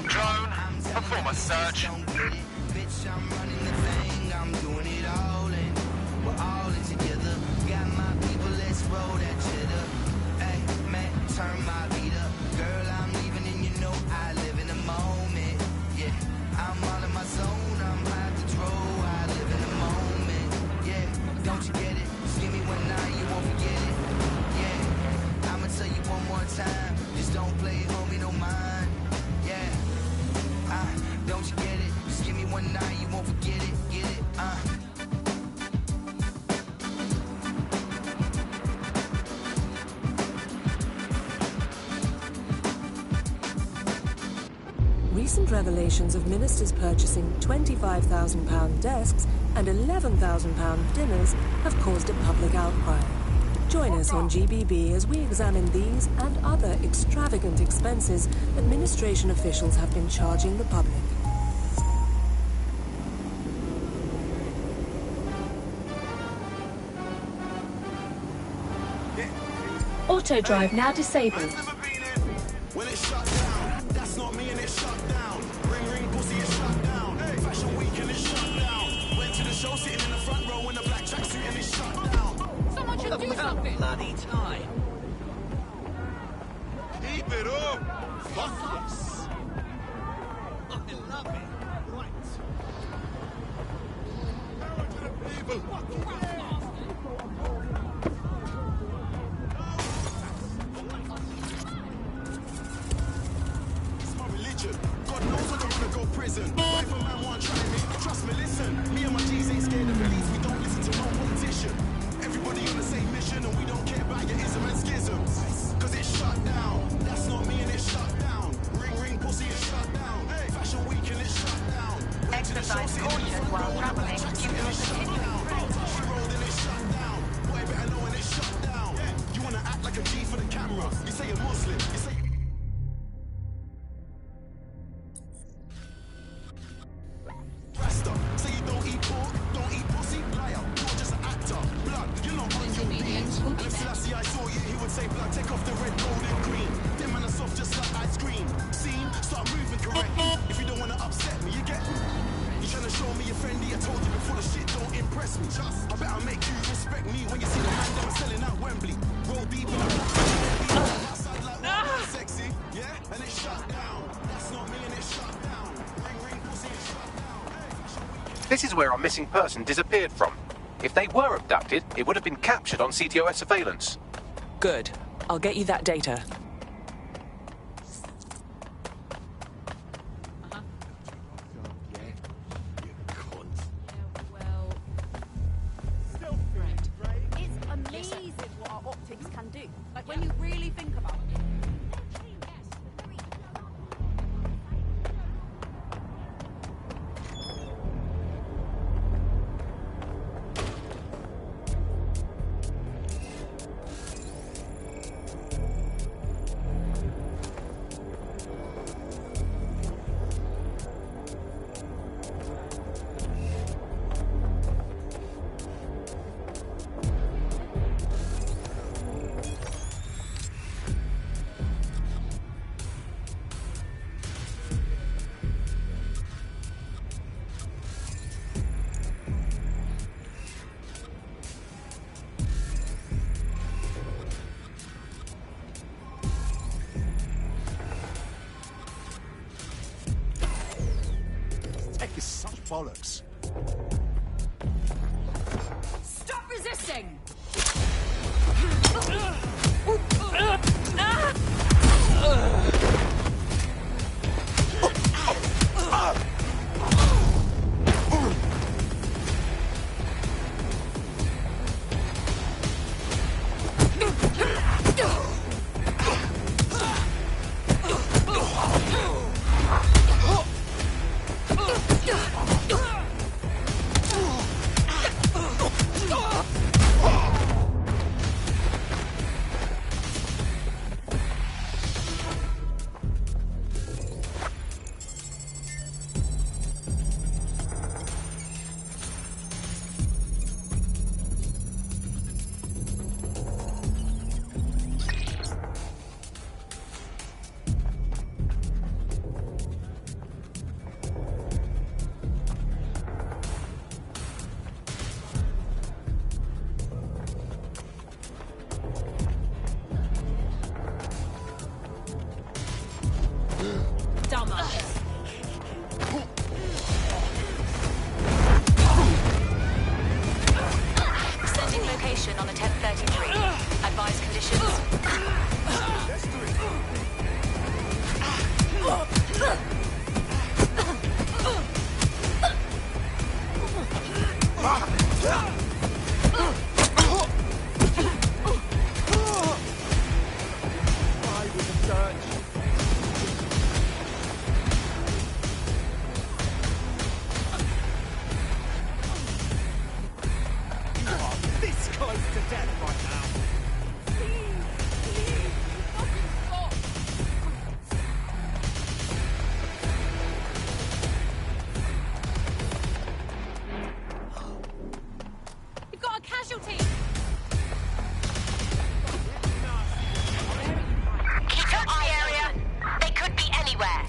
Drone, perform a search. Bitch, I'm running the thing, I'm doing it all in. We're all in together. Got my people, let's roll that cheddar. Hey, man, turn my beat up. Girl, I'm leaving and you know I live in the moment. Yeah, I'm all in my zone, I'm high to throw. I live in the moment. Yeah, don't you get it? Just give me one night, you won't forget it. Yeah, I'ma tell you one more time. Just don't play it, homie, don't mind. Yeah, don't you get it? Just give me one night, you won't forget it. Get it? Recent revelations of ministers purchasing £25,000 desks and £11,000 dinners have caused a public outcry. Join us on GBB as we examine these and other extravagant expenses administration officials have been charging the public. Auto drive now disabled. When it's shut down, that's not me and it's shut down. Ring ring pussy is shut down. Fashion week and it's shut down. Went to the show sitting in the front row in a black tracksuit and it's shut down. Someone should do something. Bloody time. Keep it up. Fuck yes. I love it. Right. Power to the people. God knows I don't wanna go prison. But if a man won't try me, trust me, listen. Me and my G's ain't scared of police. We don't listen to no politician. Everybody on the same mission, and we don't care about your ism and schisms. Cause it's shut down. That's not me and it's shut down. Ring ring pussy is shut down. Fashion week and it's shut down. Went to the show sitting in the front row in a black tracksuit and it's shut down. She rolled and it's shut down. Boy, better know when it's shut down. You wanna act like a G for the camera. You say you're Muslim. You say say you don't eat pork, don't eat pussy, liar, you're just an actor. Blood, you're not on your beans. And if Selassie I saw you, he would say, blood, take off the red, gold and green. Them man are soft just like ice cream. Seen, start moving correctly. If you don't want to upset me, you get me. You trying to show me you're friendly, I told you before the shit don't impress me. I better make you respect me when you see the man that was selling out Wembley. Roll deep in the outside like one sexy, yeah? And it's shut down. That's not me and it's shut down. Ring ring pussy is shut down. This is where our missing person disappeared from. If they were abducted, it would have been captured on CTOS surveillance. Good. I'll get you that data. It's amazing what our optics can do. Like when you really think about it. bollocks. Stop resisting! Sending location on a 1033. Advise conditions. This close to death right now. We've got a casualty! Keep your eye area. They could be anywhere.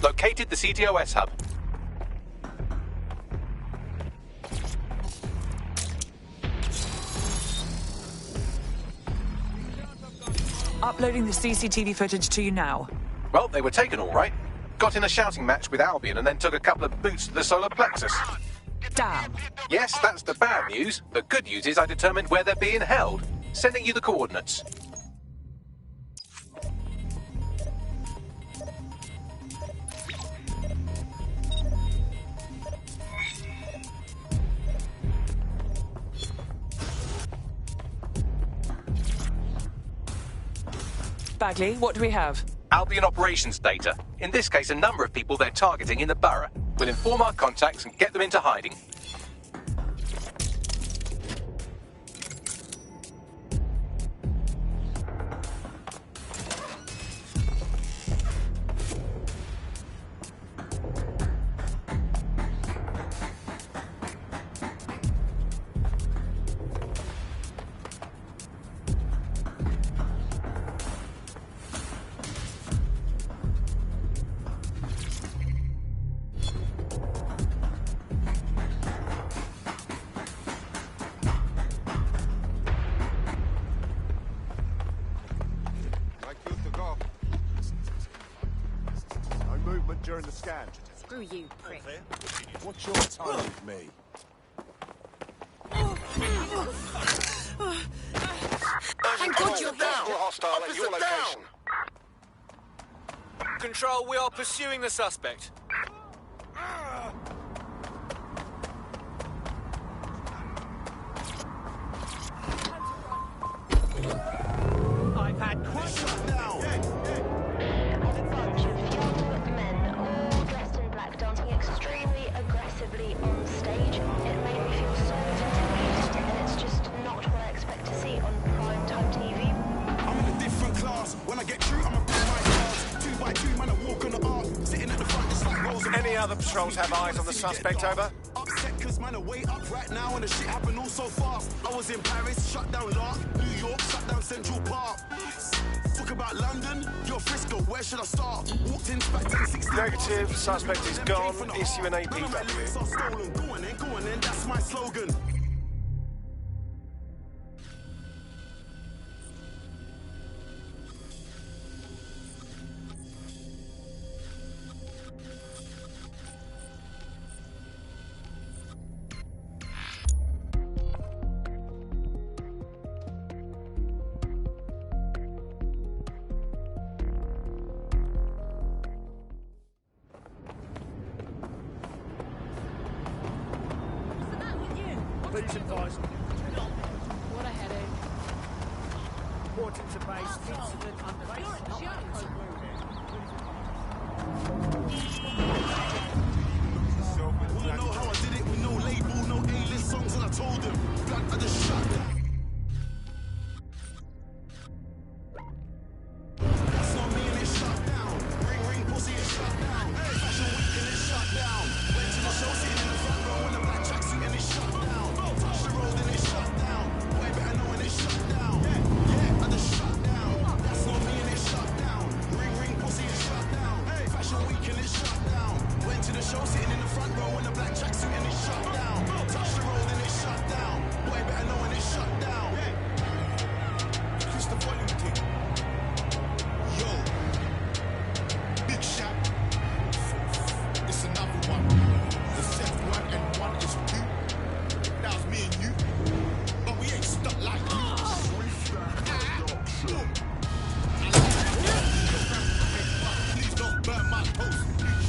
Located the CTOS hub. Uploading the CCTV footage to you now. Well, they were taken all right. Got in a shouting match with Albion and then took a couple of boots to the solar plexus. Damn. Yes, that's the bad news. The good news is I determined where they're being held. Sending you the coordinates. Bagley, what do we have? Albion operations data. In this case, a number of people they're targeting in the borough. We'll inform our contacts and get them into hiding. During the scan. Screw you, prick. What's your time with me? Thank God you're there! Hostile at your location. Control, we are pursuing the suspect. I've had quite shut down. Extremely aggressively on stage. It made me feel so intimidated, and it's just not what I expect to see on prime-time TV. I'm in a different class. When I get through, I'm a big my class. 2 by 2, man, I walk on the arc. Sitting at the front just like Rose. Any other patrols have eyes on the suspect, over? Upset cause man, I way up right now and the shit happened all so fast. I was in Paris, shut down Lark. New York, shut down Central Park. Took a about London? You're Frisco, where should I start? Walked in, back 1060. Negative. Suspect is gone. Issue an APW. Stolen. Go on then, that's my slogan. Please advise. What a headache. Reporting to base. Incident under Wanna know how I did it with no label, no A-list songs, and I told them, blood, I just shut them. That's not me and it's shut down. Ring, pussy, it's shut down. Fashion week and it's shut down. Went to the show, sitting in the front row in a black tracksuit and it's shut down. Touch the road and it's shut down. Boy, better know when it's shut down. Yeah, I just shut down. That's not me and it's shut down. Ring, pussy, it's shut down. Fashion week and it's shut down. Went to the show, sitting in the front row in a black tracksuit and it's shut down. Touch the road and it's shut down. Boy, better know when it's shut down. Increase the volume thing. Yo, big shot. It's another one. The set one and one is two. That was me and you, but we ain't stuck like you. Please don't burn my toast.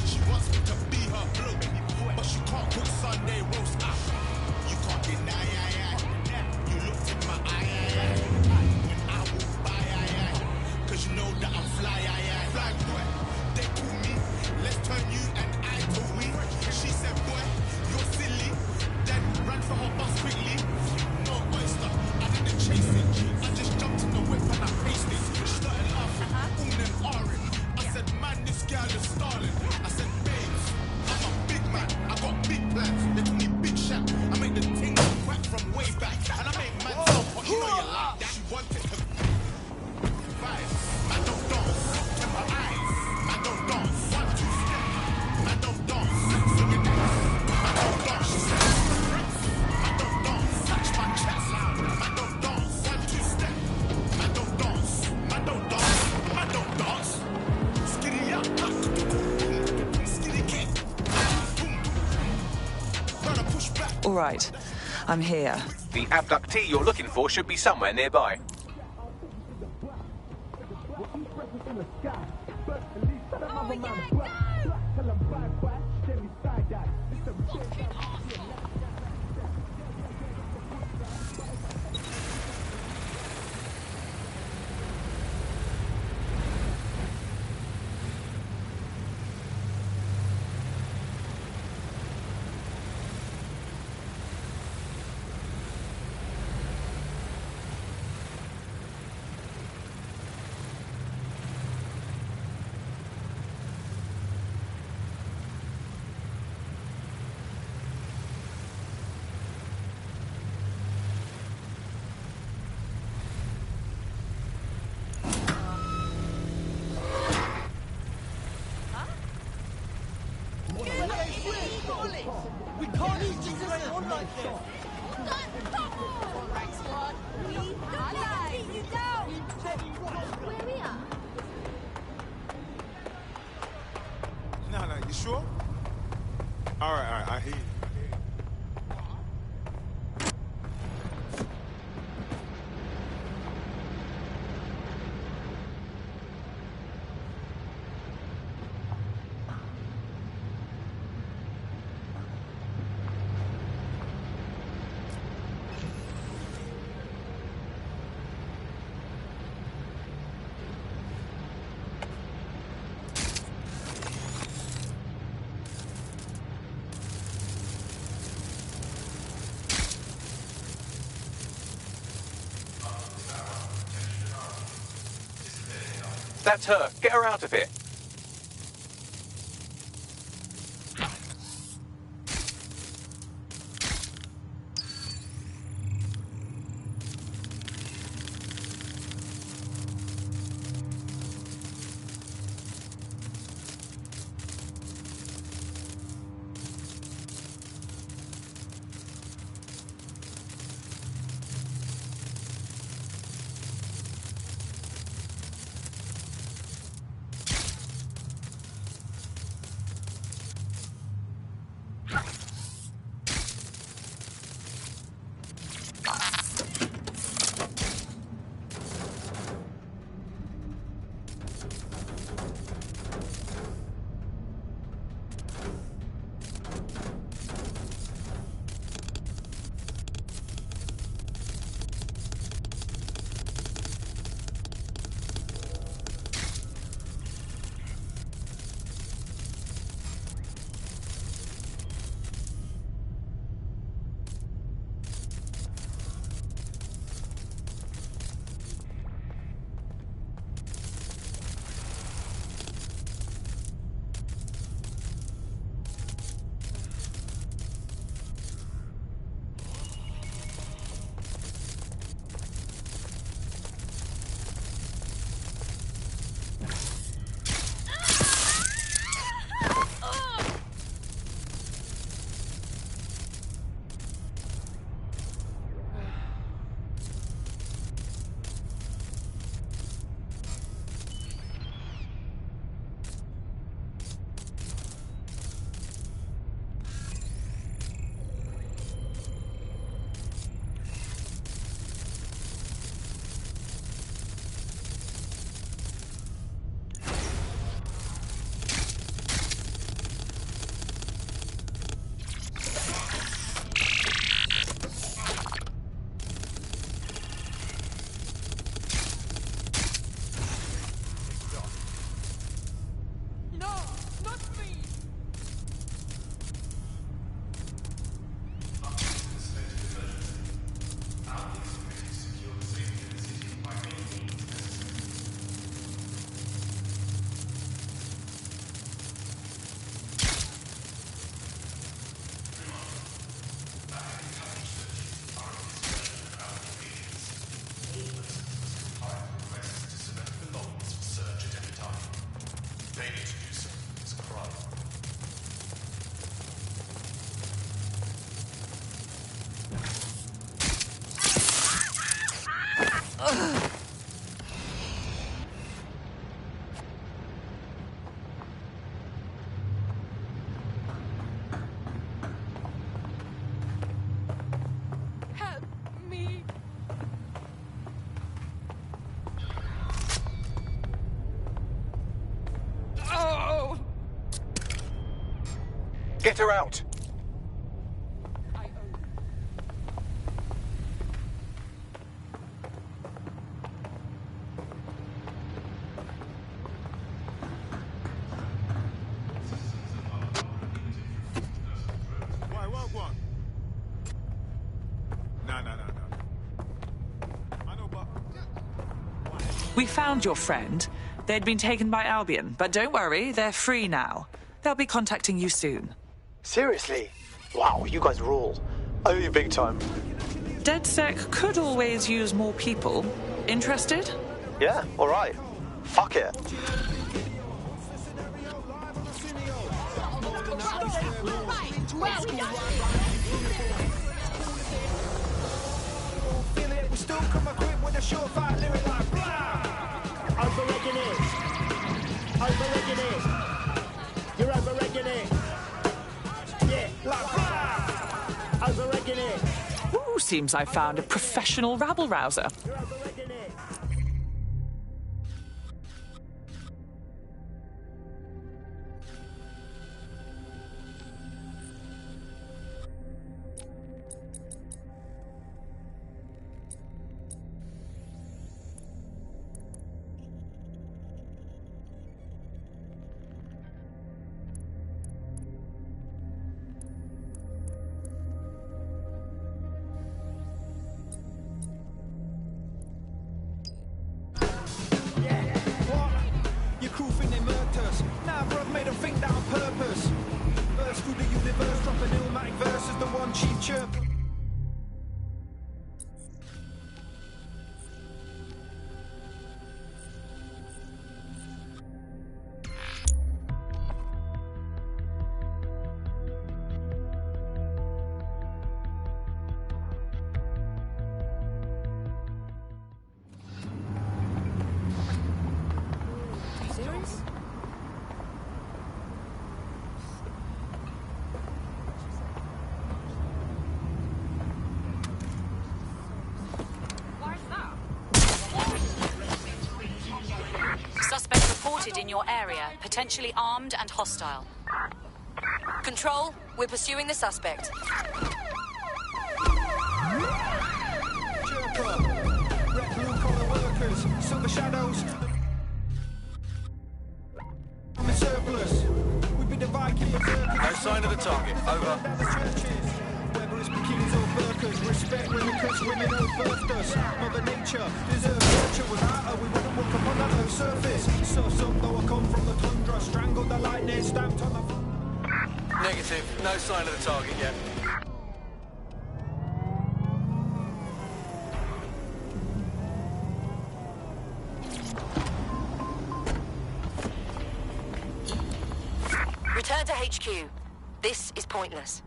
She wants me to be her bloke, but she can't cook Sunday roast. You can't deny, you looked in my eye, when I walk by, cause you know that I'm fly, fly boy. They call me, let's turn you and I to we. She said, boy, you're silly. Then ran for her bus quickly. No oyster, I didn't chase it. I just jumped in the whip and I paced it. She started laughing, and ahhing. I said, man, this girl is stalling. I said, babes, I'm a big man. I got big plans. They call me Big Shaq. I make the thing crack from way back. And I make man so hot, you know you like that. She wanted to vibe. Man don't dance, look in my eyes. Man don't dance, 1, 2 step. Man don't dance, swing your neck. Man don't dance, she said. Man don't dance, touch my chest. Man don't dance, 1, 2 step. Man don't dance, man don't dance, man don't dance. Skitty up, skitty kick. Brother push back. All right, I'm here. The abductee you're looking for should be somewhere nearby. We can't eat things going on like this. Right, squad. We beat you down. Where we are? No, you sure? All right, I hear you. That's her. Get her out of here. Get her out. We found your friend. They'd been taken by Albion, but don't worry, they're free now. They'll be contacting you soon. Seriously? Wow, you guys rule. I owe you big time. DedSec could always use more people. Interested? Yeah, alright. Fuck it. We still come equipped with a surefire lyric like blah. Overrating it. Overrating it. You're overrating it. Yeah, like blah. Overrating it. Ooh, seems I found a professional rabble-rouser. Your crew think they murked us. Nah, bro, made them think that on purpose. Burst through the universe, drop an illmatic verse as the one chief chirp. Serious? Suspect reported in your area, potentially armed and hostile. Control, we're pursuing the suspect. Chirper, red blue collar workers, silver shadows. I'm in surplus. We be the Viking berserkers. No sign of the target. Over. Whether it's bikinis or burkas, respect when we curse women who birthed us. Mother Nature deserves nurture. Without her, we wouldn't walk upon that earth's surface. So some though I come from the tundra, strangled the lightning, stamped on the. Negative. No sign of the target yet. Return to HQ. This is pointless.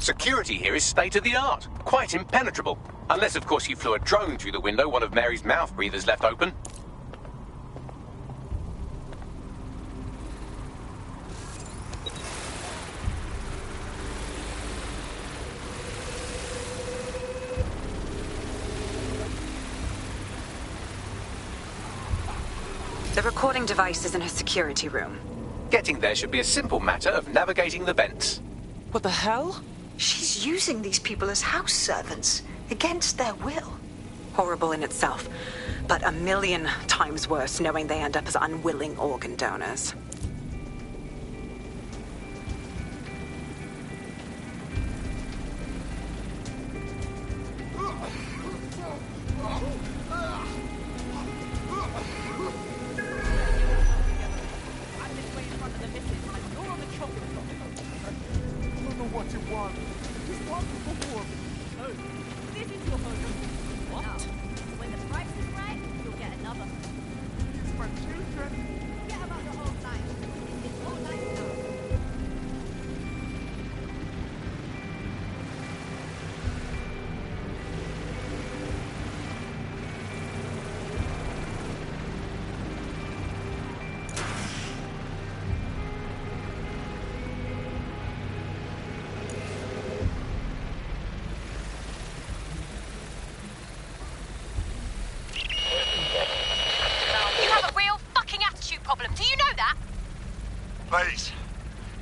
Security here is state-of-the-art, quite impenetrable. Unless, of course, you flew a drone through the window one of Mary's mouth breathers left open. The recording device is in her security room. Getting there should be a simple matter of navigating the vents. What the hell? She's using these people as house servants, against their will. Horrible in itself, but a million times worse knowing they end up as unwilling organ donors. When the price is right, you'll get another. Forget about the whole thing.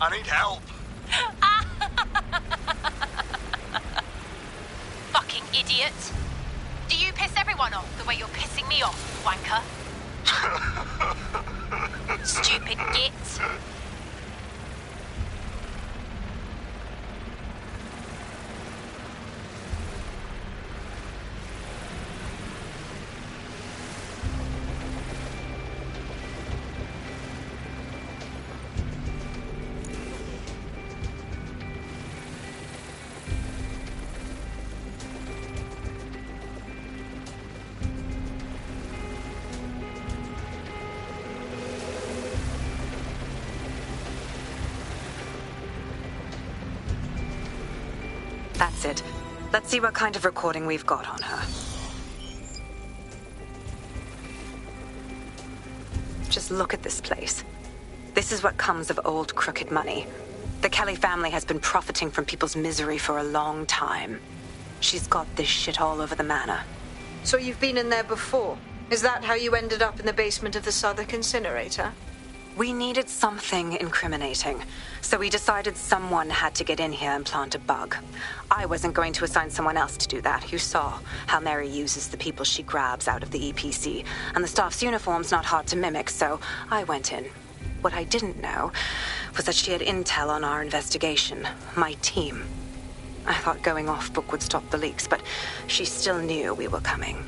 I need help. Fucking idiot. Do you piss everyone off the way you're pissing me off, wanker? Stupid git. That's it. Let's see what kind of recording we've got on her. Just look at this place. This is what comes of old crooked money. The Kelly family has been profiting from people's misery for a long time. She's got this shit all over the manor. So you've been in there before? Is that how you ended up in the basement of the Southwark incinerator? We needed something incriminating, so we decided someone had to get in here and plant a bug. I wasn't going to assign someone else to do that. You saw how Mary uses the people she grabs out of the EPC, and the staff's uniform's not hard to mimic, so I went in. What I didn't know was that she had intel on our investigation, my team. I thought going off book would stop the leaks, but she still knew we were coming.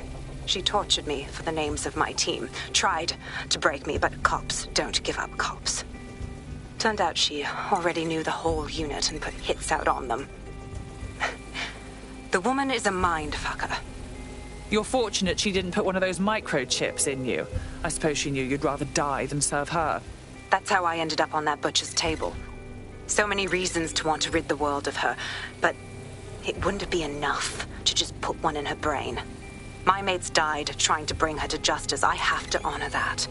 She tortured me for the names of my team, tried to break me, but cops don't give up cops. Turned out she already knew the whole unit and put hits out on them. The woman is a mindfucker. You're fortunate she didn't put one of those microchips in you. I suppose she knew you'd rather die than serve her. That's how I ended up on that butcher's table. So many reasons to want to rid the world of her, but it wouldn't be enough to just put one in her brain. My mates died trying to bring her to justice. I have to honor that.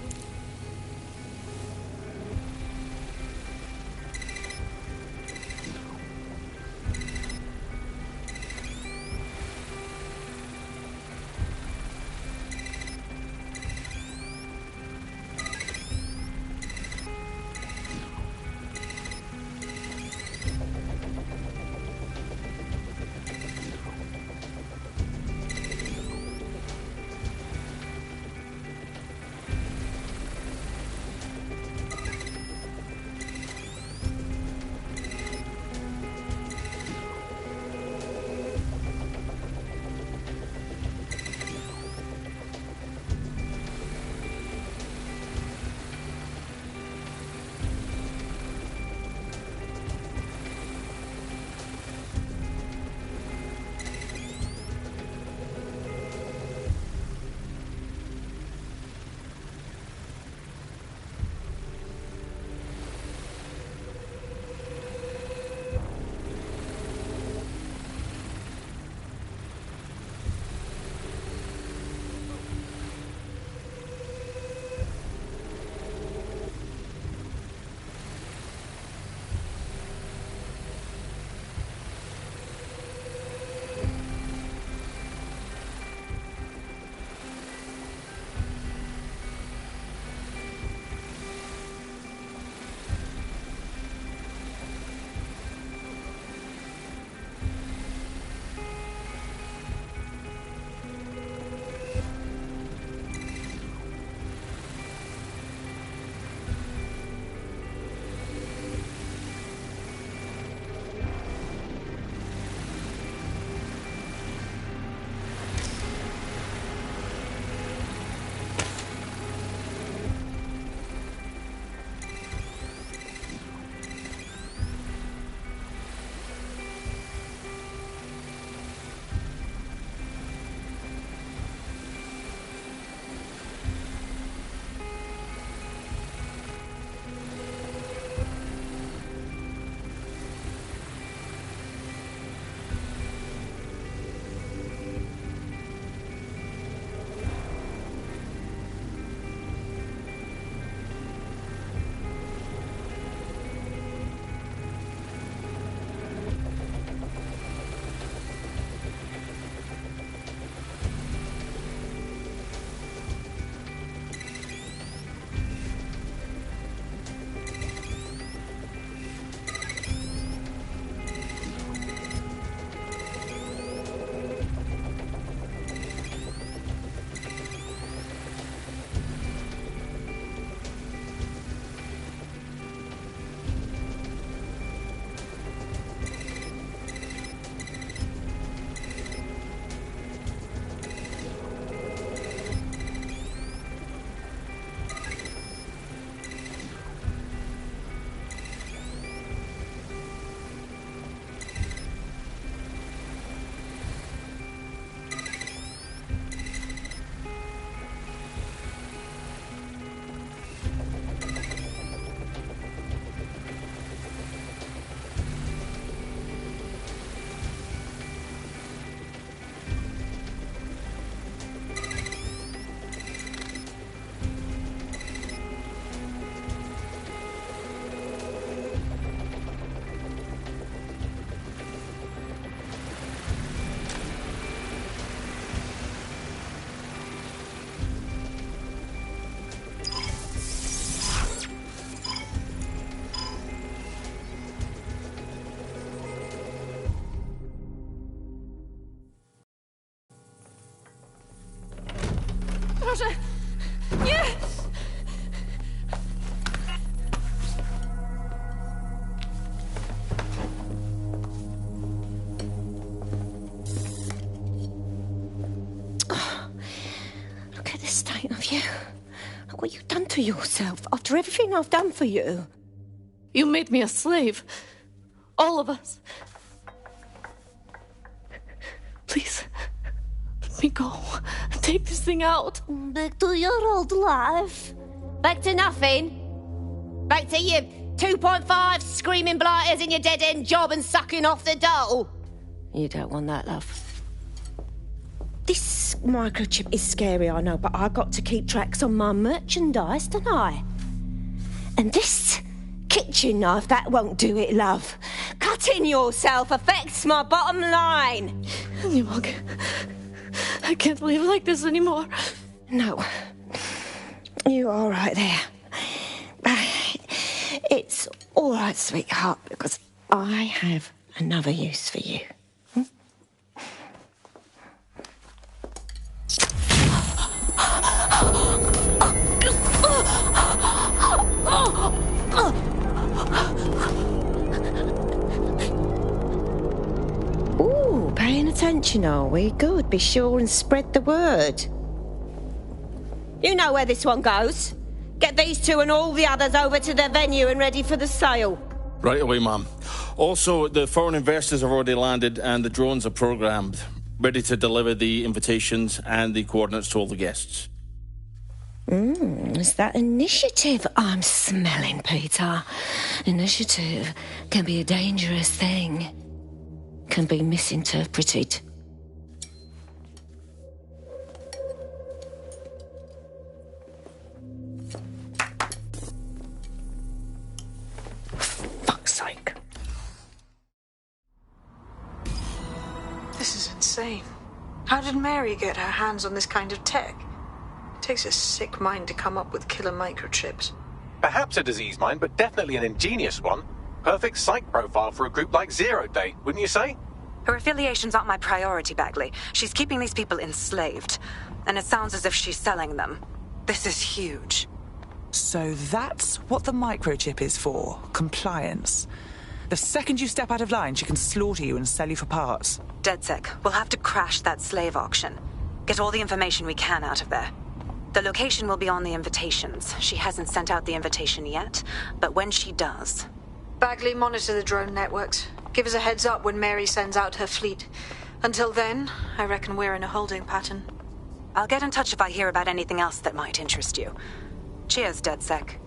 Proszę! Nie! Look at the state of you. Look what you've done to yourself after everything I've done for you. You made me a slave. All of us. Please, let me go. Take this thing out. Back to your old life. Back to nothing. Back to you 2.5 screaming blighters in your dead-end job and sucking off the dole. You don't want that, love. This microchip is scary, I know, but I got to keep tracks on my merchandise, don't I? And this kitchen knife, that won't do it, love. Cutting yourself affects my bottom line. I can't live like this anymore. No. You're all right there. It's all right, sweetheart, because I have another use for you. Ooh, paying attention, are we? Good. Be sure and spread the word. You know where this one goes. Get these two and all the others over to the venue and ready for the sale. Right away, ma'am. Also, the foreign investors have already landed and the drones are programmed, ready to deliver the invitations and the coordinates to all the guests. Is that initiative I'm smelling, Peter? Initiative can be a dangerous thing. Can be misinterpreted. Fuck's sake. This is insane. How did Mary get her hands on this kind of tech? It takes a sick mind to come up with killer microchips. Perhaps a disease mind, but definitely an ingenious one. Perfect psych profile for a group like Zero Day, wouldn't you say? Her affiliations aren't my priority, Bagley. She's keeping these people enslaved. And it sounds as if she's selling them. This is huge. So that's what the microchip is for. Compliance. The second you step out of line, she can slaughter you and sell you for parts. DedSec, we'll have to crash that slave auction. Get all the information we can out of there. The location will be on the invitations. She hasn't sent out the invitation yet, but when she does... Bagley, monitor the drone networks. Give us a heads up when Mary sends out her fleet. Until then, I reckon we're in a holding pattern. I'll get in touch if I hear about anything else that might interest you. Cheers, DedSec.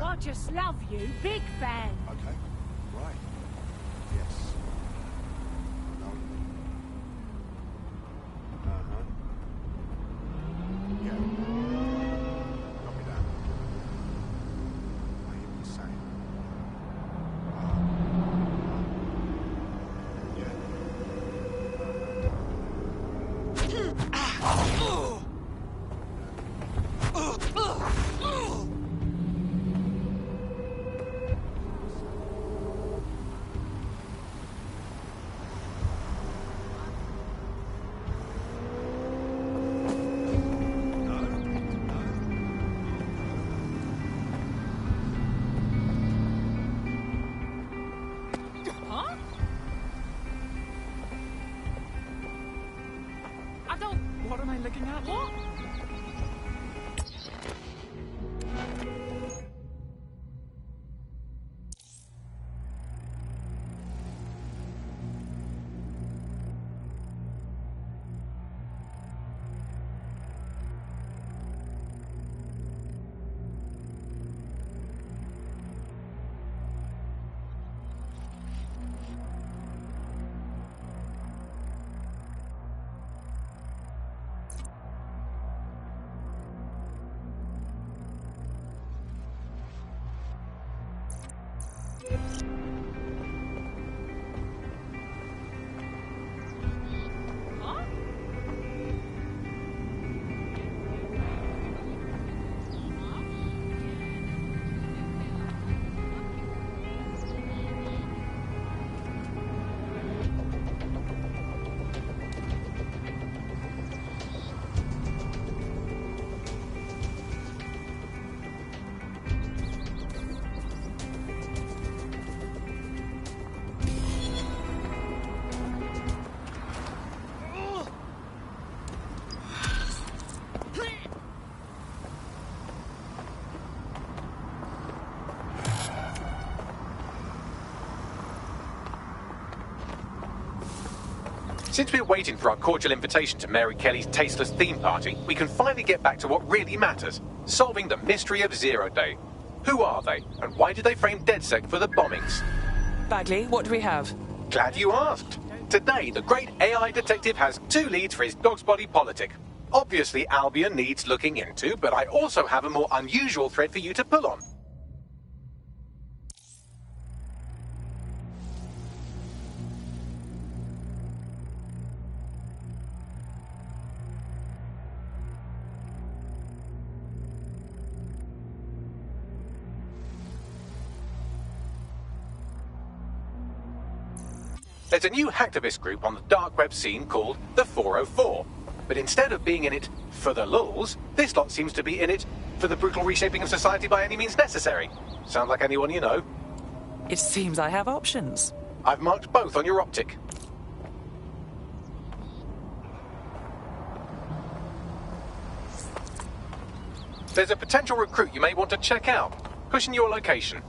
I just love you. Big fan. Okay. Right. Yes. Lovely. Uh-huh. Yeah. Copy that. I hear what you're saying. What am I looking at? What? Since we're waiting for our cordial invitation to Mary Kelly's tasteless theme party, we can finally get back to what really matters, solving the mystery of Zero Day. Who are they, and why did they frame DedSec for the bombings? Bagley, what do we have? Glad you asked. Today, the great AI detective has 2 leads for his dog's body politic. Obviously, Albion needs looking into, but I also have a more unusual thread for you to pull on. There's a new hacktivist group on the dark web scene called the 404. But instead of being in it for the lulz, this lot seems to be in it for the brutal reshaping of society by any means necessary. Sound like anyone you know? It seems I have options. I've marked both on your optic. There's a potential recruit you may want to check out. Pushing your location.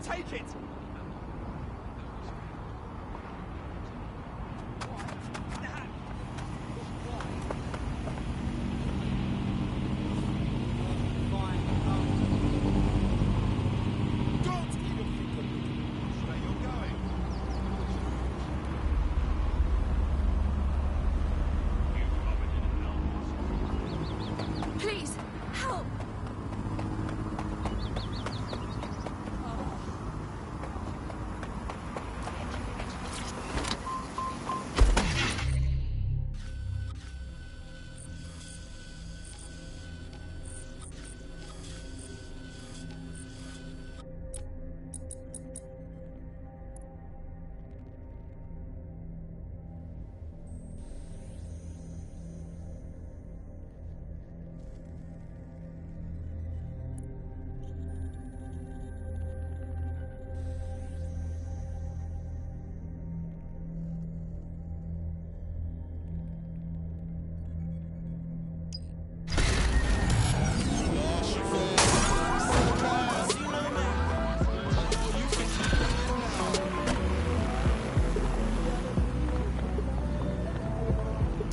Take it! Please, help!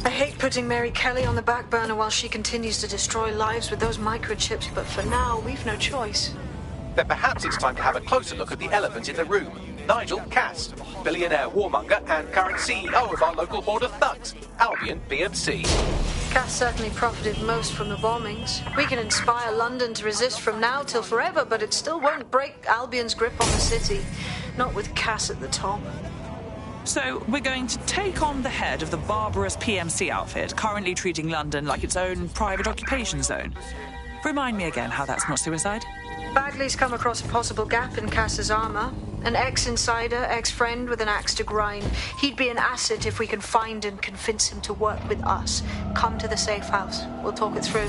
I hate putting Mary Kelly on the back burner while she continues to destroy lives with those microchips, but for now, we've no choice. Then perhaps it's time to have a closer look at the elephant in the room. Nigel Cass, billionaire warmonger and current CEO of our local board of thugs, Albion B&C. Cass certainly profited most from the bombings. We can inspire London to resist from now till forever, but it still won't break Albion's grip on the city. Not with Cass at the top. So, we're going to take on the head of the barbarous PMC outfit, currently treating London like its own private occupation zone. Remind me again how that's not suicide? Bagley's come across a possible gap in Cass's armor. An ex-insider, ex-friend with an axe to grind. He'd be an asset if we can find and convince him to work with us. Come to the safe house. We'll talk it through.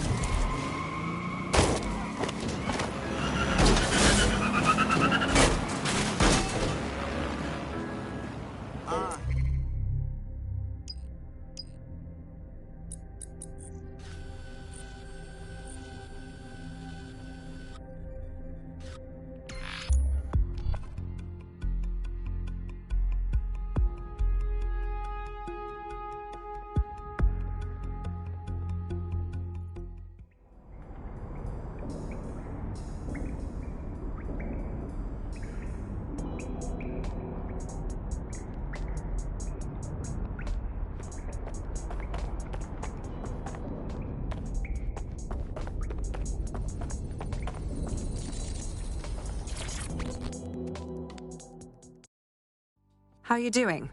How are you doing?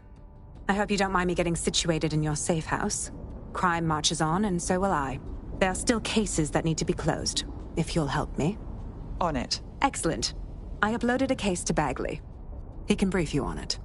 I hope you don't mind me getting situated in your safe house. Crime marches on, and so will I. There are still cases that need to be closed, if you'll help me. On it. Excellent. I uploaded a case to Bagley. He can brief you on it.